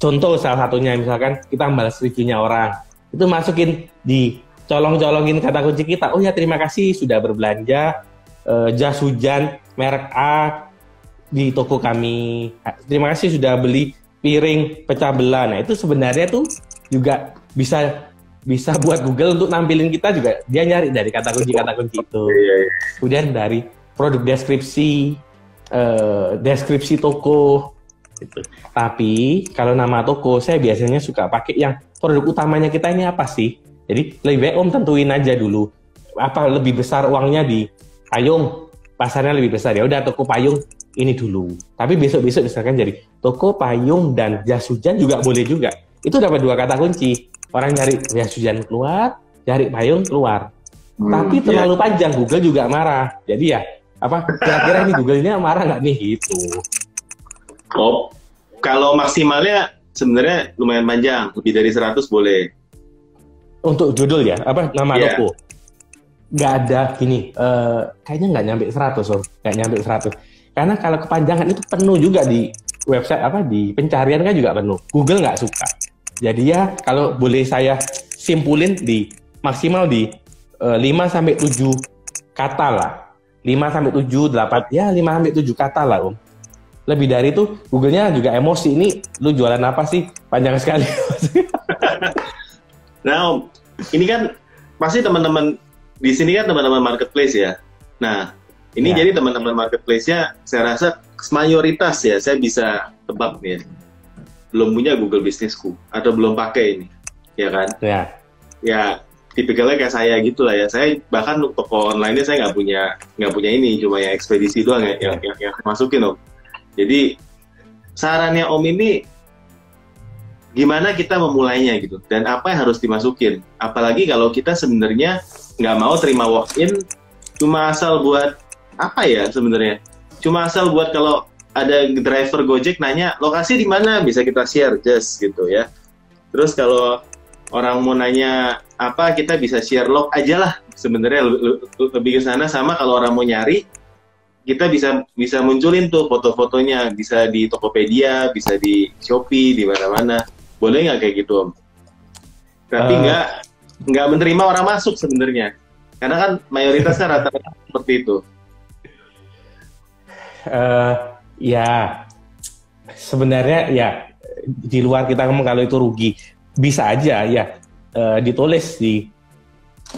contoh salah satunya misalkan kita balas reviewnya orang, itu masukin di colongin kata kunci kita. Oh ya, terima kasih sudah berbelanja jas hujan merek A di toko kami. Terima kasih sudah beli piring pecah belah. Nah, itu sebenarnya tuh juga bisa buat Google untuk nampilin kita juga. Dia nyari dari kata kunci itu. Kemudian dari produk deskripsi toko. Gitu. Tapi kalau nama toko saya biasanya suka pakai yang produk utamanya kita ini apa sih. Jadi lebih baik Om tentuin aja dulu apa lebih besar uangnya di payung, pasarnya lebih besar, ya udah toko payung ini dulu. Tapi besok misalkan jadi toko payung dan jas hujan juga boleh juga. Itu dapat 2 kata kunci. Orang nyari jas hujan keluar, cari payung keluar. Tapi terlalu panjang, Google juga marah. Jadi ya kira-kira ini Google ini marah nggak nih gitu. Oh, kalau maksimalnya sebenarnya lumayan panjang, lebih dari 100 boleh. Untuk judul ya, nama toko. Nggak ada gini, kayaknya nggak nyampe 100 Om. Nggak nyampe 100. Karena kalau kepanjangan itu penuh juga di website, di pencarian kan juga penuh. Google nggak suka. Jadi ya, kalau boleh saya simpulin maksimal di 5-7 kata lah. 5-7, 8, ya 5-7 kata lah Om. Lebih dari itu, Google-nya juga emosi. Ini lu jualan apa sih? Panjang sekali. Nah Om, ini kan pasti teman-teman di sini kan teman-teman marketplace ya. Nah, ini jadi teman-teman marketplace-nya saya rasa mayoritas ya, saya bisa tebak nih ya, belum punya Google Business-ku atau belum pakai ini, ya kan? Ya, tipikalnya kayak saya gitu lah ya. Saya bahkan toko online-nya saya nggak punya ini, cuma yang ekspedisi doang yang masukin Om. Jadi sarannya Om ini gimana kita memulainya gitu, dan apa yang harus dimasukin? Apalagi kalau kita sebenarnya nggak mau terima walk-in, cuma asal buat apa ya sebenarnya? Cuma asal buat kalau ada driver Gojek nanya lokasi di mana, bisa kita share just gitu ya. Terus kalau orang mau nanya apa, kita bisa share log aja lah sebenarnya, lebih ke sana. Sama kalau orang mau nyari, kita bisa munculin tuh foto-fotonya, bisa di Tokopedia, bisa di Shopee, di mana-mana. Boleh nggak kayak gitu Om? Tapi nggak menerima orang masuk sebenarnya, karena kan mayoritas kan rata-rata seperti itu. Ya sebenarnya ya di luar kita ngomong kalau itu rugi, bisa aja ya ditulis di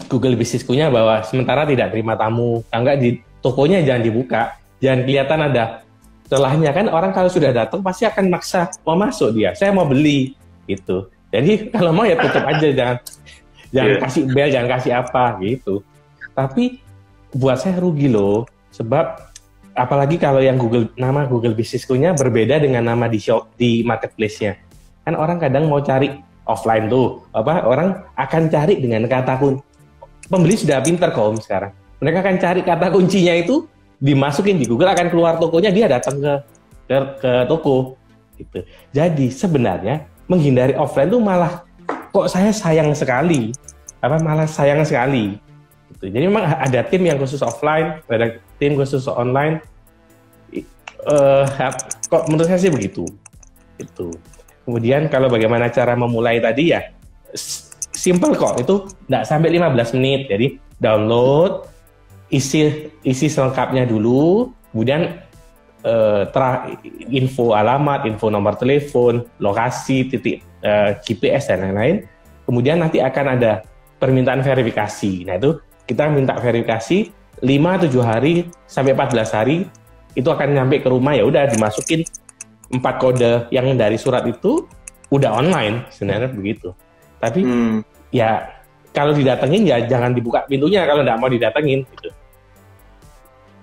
Google Business-nya bahwa sementara tidak terima tamu. Enggak, di tokonya jangan dibuka, jangan kelihatan ada celahnya. Kan orang kalau sudah datang pasti akan maksa mau masuk, dia saya mau beli gitu. Jadi kalau mau ya tutup aja, jangan kasih bel, jangan kasih apa gitu. Tapi buat saya rugi loh, sebab apalagi kalau yang nama Google Business-nya berbeda dengan nama di marketplace-nya. Kan orang kadang mau cari offline tuh, orang akan cari dengan kata kunci. Pembeli sudah pinter kok sekarang. Mereka akan cari kata kuncinya itu, dimasukin di Google, akan keluar tokonya, dia datang ke toko gitu. Jadi sebenarnya menghindari offline tuh malah kok saya sayang sekali, malah sayang sekali gitu. Jadi memang ada tim yang khusus offline, ada tim khusus online. Kok menurut saya sih begitu. Itu. Kemudian kalau bagaimana cara memulai tadi ya simple kok, itu nggak sampai 15 menit. Jadi download, isi selengkapnya dulu, kemudian info alamat, info nomor telepon, lokasi, titik GPS dan lain-lain. Kemudian nanti akan ada permintaan verifikasi. Nah itu kita minta verifikasi 5-7 hari sampai 14 hari itu akan nyampe ke rumah, ya udah dimasukin 4 kode yang dari surat itu udah online sebenarnya begitu. Tapi ya kalau didatengin ya jangan dibuka pintunya kalau nggak mau didatengin gitu.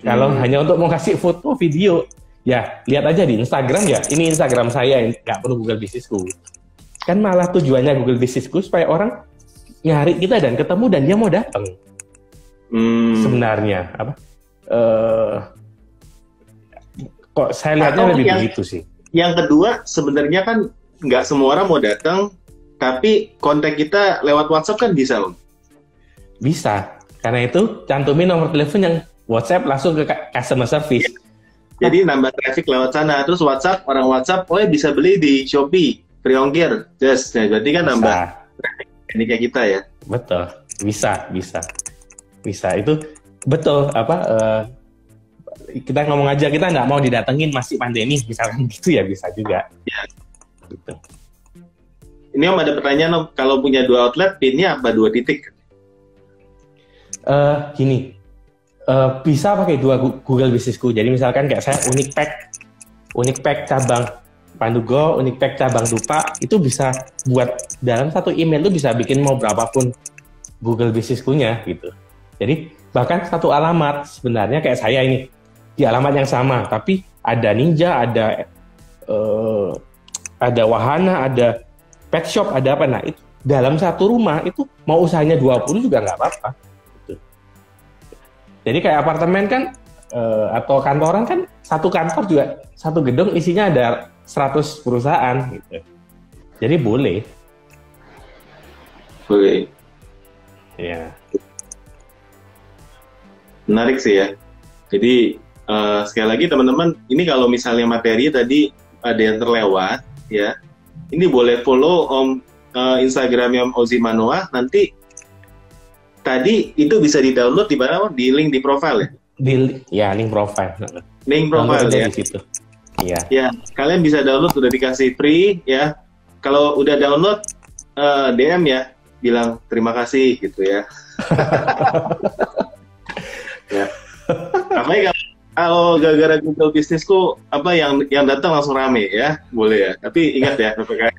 Kalau hanya untuk mau kasih foto, video, ya lihat aja di Instagram ya. Ini Instagram saya, nggak perlu Google Businessku. Kan malah tujuannya Google Businessku supaya orang nyari kita dan ketemu dan dia mau datang. Sebenarnya kok saya lihatnya lebih begitu sih. Yang kedua sebenarnya kan nggak semua orang mau datang, tapi kontak kita lewat WhatsApp kan bisa, Om? Bisa. Karena itu cantumin nomor telepon yang WhatsApp langsung ke customer service. Jadi nambah traffic lewat sana. Terus WhatsApp, orang WhatsApp, bisa beli di Shopee, free ongkir. Just, nah, berarti kan nambah traffic ini kayak kita ya. Betul. Bisa. Itu betul. Kita ngomong aja, kita nggak mau didatengin masih pandemi, misalkan gitu ya bisa juga. Ya. Gitu. Ini Om ada pertanyaan Om, kalau punya 2 outlet, pinnya apa 2 titik? Gini, bisa pakai 2 Google Businessku. Jadi misalkan kayak saya Unikpack cabang Pandugo, Unikpack cabang Dupa, itu bisa buat dalam satu email tuh bisa bikin mau berapapun Google Businessku-nya gitu. Jadi bahkan satu alamat sebenarnya kayak saya ini di alamat yang sama, tapi ada Ninja, ada Wahana, ada pet shop, ada apa. Nah itu dalam satu rumah itu mau usahanya 20 juga nggak apa-apa. Jadi kayak apartemen kan atau kantoran kan satu kantor juga satu gedung isinya ada 100 perusahaan gitu. Jadi boleh. Ya. Menarik sih ya. Jadi sekali lagi teman-teman, ini kalau misalnya materi tadi ada yang terlewat ya, ini boleh follow Instagramnya Om Ozi Manoa. Nanti tadi itu bisa di-download di mana? Di link di profile ya? Link profile. Link profile ya. Di situ. Iya. Ya, kalian bisa download, udah dikasih free ya. Kalau udah download DM ya, bilang terima kasih gitu ya. Ya. Apalagi kalau gara-gara Google Businessku yang datang langsung rame ya, boleh ya. Tapi ingat ya PPKM.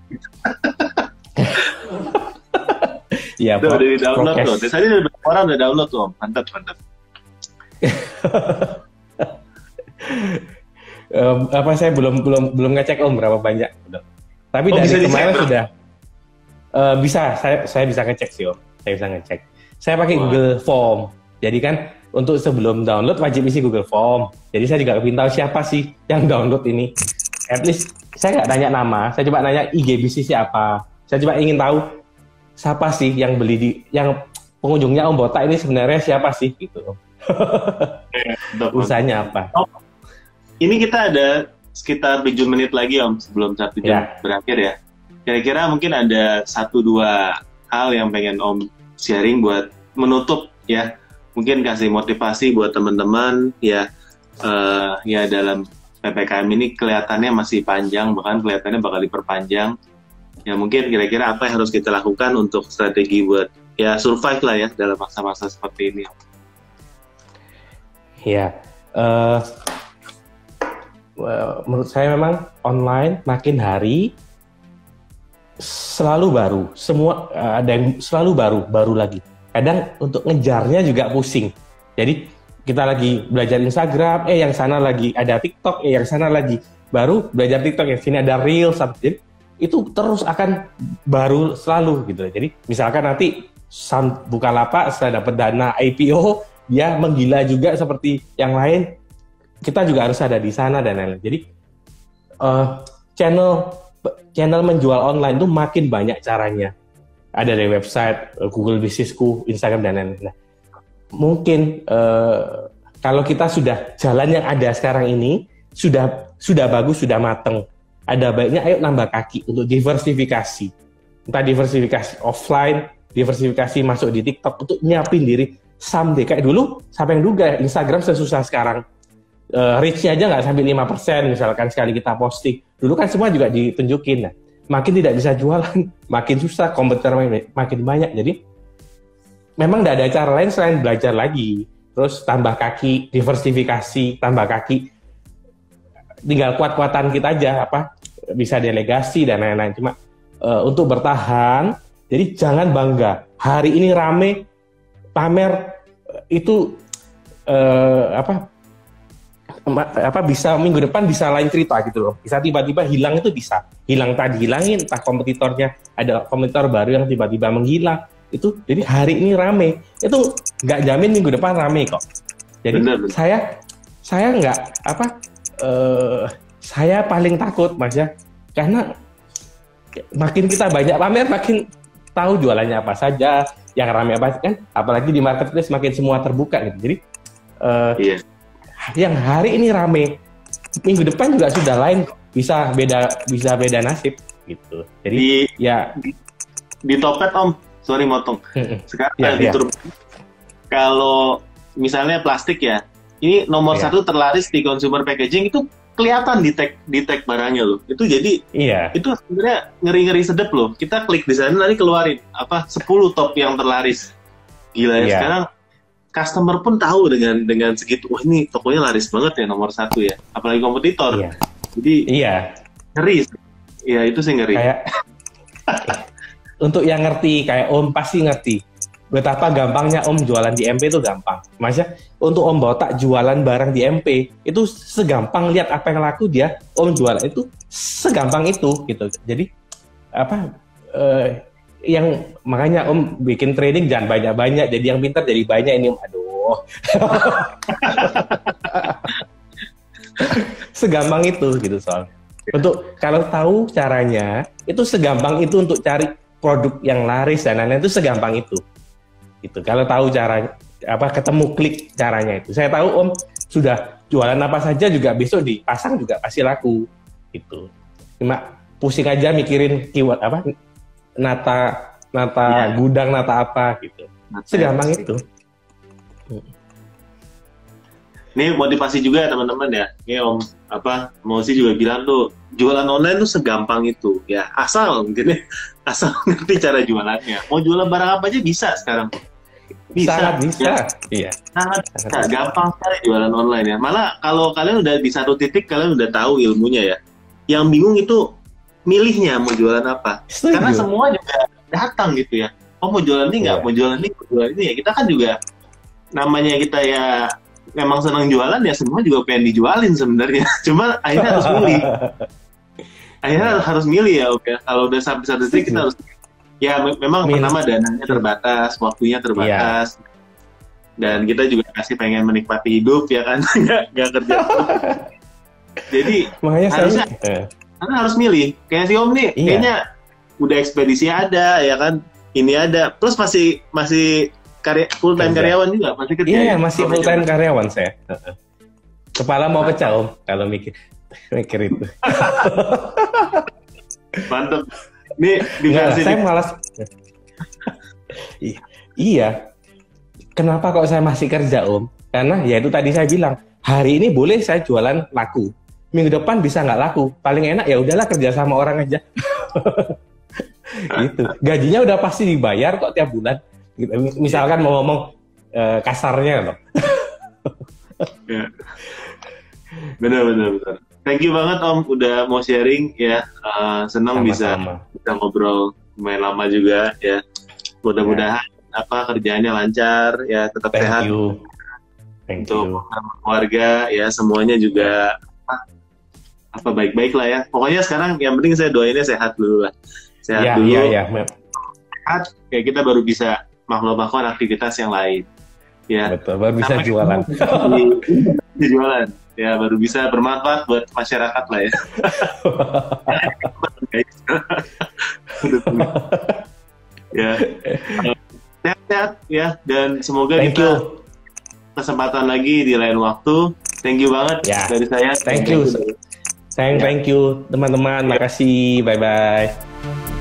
Iya, udah di-download tuh. Tadi udah berapa orang udah download tuh, Om. Mantap. Saya belum ngecek Om berapa banyak. Tapi dari kemarin sudah bisa. Saya bisa ngecek sih Om. Saya bisa ngecek. Saya pakai Google Form. Jadi kan untuk sebelum download wajib isi Google Form. Jadi saya juga ingin tahu siapa sih yang download ini. At least saya nggak nanya nama. Saya coba nanya IG bisnis siapa. Saya coba ingin tahu siapa sih yang beli yang pengunjungnya Om Botak ini sebenarnya siapa sih gitu. Usahanya apa? Ini kita ada sekitar 7 menit lagi Om sebelum 1 jam berakhir ya. Kira-kira mungkin ada 1-2 hal yang pengen Om sharing buat menutup ya. Mungkin kasih motivasi buat teman-teman ya dalam PPKM ini kelihatannya masih panjang, bahkan kelihatannya bakal diperpanjang. Ya mungkin kira-kira apa yang harus kita lakukan untuk strategi buat ya survive lah ya dalam masa-masa seperti ini. Ya, menurut saya memang online makin hari selalu baru, semua ada yang selalu baru lagi. Kadang untuk ngejarnya juga pusing. Jadi kita lagi belajar Instagram, yang sana lagi ada TikTok, yang sana lagi baru belajar TikTok, yang sini ada Reels, jadi itu terus akan baru selalu gitu. Jadi misalkan nanti Bukalapak setelah dapat dana IPO, dia menggila juga seperti yang lain, kita juga harus ada di sana dan lain-lain. Jadi channel menjual online itu makin banyak caranya. Ada dari website, Google Bisnisku, Instagram dan lain-lain. Nah, mungkin kalau kita sudah jalan yang ada sekarang ini sudah bagus, sudah mateng. Ada baiknya ayo nambah kaki untuk diversifikasi. Entah diversifikasi offline, diversifikasi masuk di TikTok untuk nyiapin diri someday. Kayak dulu, siapa yang duga Instagram sesusah sekarang. Reach-nya aja nggak sampai 5% misalkan sekali kita posting. Dulu kan semua juga ditunjukin. Nah, makin tidak bisa jualan, makin susah, kompetitor makin banyak. Jadi memang tidak ada cara lain selain belajar lagi. Terus tambah kaki, diversifikasi, tambah kaki. Tinggal kuat-kuatan kita aja, bisa delegasi dan lain-lain. Cuma untuk bertahan, jadi jangan bangga. Hari ini rame, pamer itu bisa minggu depan bisa lain cerita gitu loh. Bisa tiba-tiba hilang, itu bisa. Hilang tadi hilangin, entah kompetitornya ada kompetitor baru yang tiba-tiba menghilang. Itu jadi hari ini rame. Itu nggak jamin minggu depan rame kok. Jadi bener. Saya nggak saya paling takut Mas ya. Karena makin kita banyak pamer, makin tahu jualannya apa saja, yang rame apa kan. Apalagi di marketplace makin semua terbuka gitu. Jadi yang hari ini rame, minggu depan juga sudah lain, bisa beda nasib gitu. Jadi di Topet Om, sorry motong. Sekarang kalau misalnya plastik ya, ini nomor satu terlaris di consumer packaging, itu kelihatan di tag barangnya loh. Itu jadi itu sebenarnya ngeri-ngeri sedep loh. Kita klik di sana nanti keluarin 10 top yang terlaris. Gila ya sekarang customer pun tahu dengan segitu, wah ini tokonya laris banget ya, nomor satu ya, apalagi kompetitor. Jadi ngeri. Ya itu sih ngeri. Kayak untuk yang ngerti kayak Om pasti ngerti betapa gampangnya Om jualan di MP itu gampang. Maksudnya untuk Om Botak jualan barang di MP itu segampang, lihat apa yang laku dia Om jualan itu segampang itu gitu. Jadi yang makanya Om bikin training jangan banyak-banyak, jadi yang pintar jadi banyak ini Om. Aduh. Segampang itu gitu soalnya. Untuk kalau tahu caranya itu segampang itu untuk cari produk yang laris dan lain-lain, itu segampang itu. Gitu. Kalau tahu cara ketemu klik caranya itu. Saya tahu Om sudah jualan apa saja juga besok dipasang juga pasti laku gitu. Cuma pusing aja mikirin keyword nata gudang, nata apa gitu. Segampang itu. Ini motivasi juga ya teman-teman ya. Ini Om Mosi juga bilang tuh jualan online tuh segampang itu ya, asal ngerti cara jualannya. Mau jualan barang apa aja bisa sekarang. Sangat bisa. Ya. Iya. Sangat bisa. Gampang sekali jualan online ya. Malah kalau kalian udah di satu titik, kalian udah tahu ilmunya ya. Yang bingung itu milihnya mau jualan apa. Setuju. Karena semua juga datang gitu ya. Oh mau jualan ini nggak, mau jualan ini ya. Kita kan juga namanya kita ya memang senang jualan ya, semua juga pengen dijualin sebenarnya. Cuma akhirnya harus milih. Harus milih ya. Oke. Kalau udah sampai satu titik kita harus memang pertama dananya terbatas, waktunya terbatas. Dan kita juga masih pengen menikmati hidup ya kan, nggak kerja. Jadi harus milih. Kayak si Om nih, kayaknya udah ekspedisi ada, ya kan, ini ada. Plus masih full time karyawan juga, masih kerja. Iya, masih full time karyawan saya. Kepala mau pecah Om kalau mikir itu. Mantap. Nih saya malas. Iya. Kenapa kok saya masih kerja Om? Karena ya itu tadi saya bilang, hari ini boleh saya jualan laku, minggu depan bisa nggak laku. Paling enak ya udahlah kerja sama orang aja. Gitu. Gajinya udah pasti dibayar kok tiap bulan. Gitu. Misalkan mau ngomong kasarnya loh. Benar. Thank you banget Om udah mau sharing ya. Senang bisa bisa ngobrol lumayan lama juga ya. Mudah-mudahan kerjaannya lancar ya, tetap sehat. Thank untuk you. keluarga ya, semuanya juga baik-baik lah ya. Pokoknya sekarang yang penting saya doainnya sehat dulu lah. Sehat dulu. Sehat, kayak kita baru bisa melakukan aktivitas yang lain. Ya. Betul, baru bisa jualan. Jualan. Ya, baru bisa bermanfaat buat masyarakat lah ya. Ya. Sehat-sehat ya, dan semoga kesempatan lagi di lain waktu. Thank you banget dari saya. Thank you teman-teman. Makasih. Bye-bye.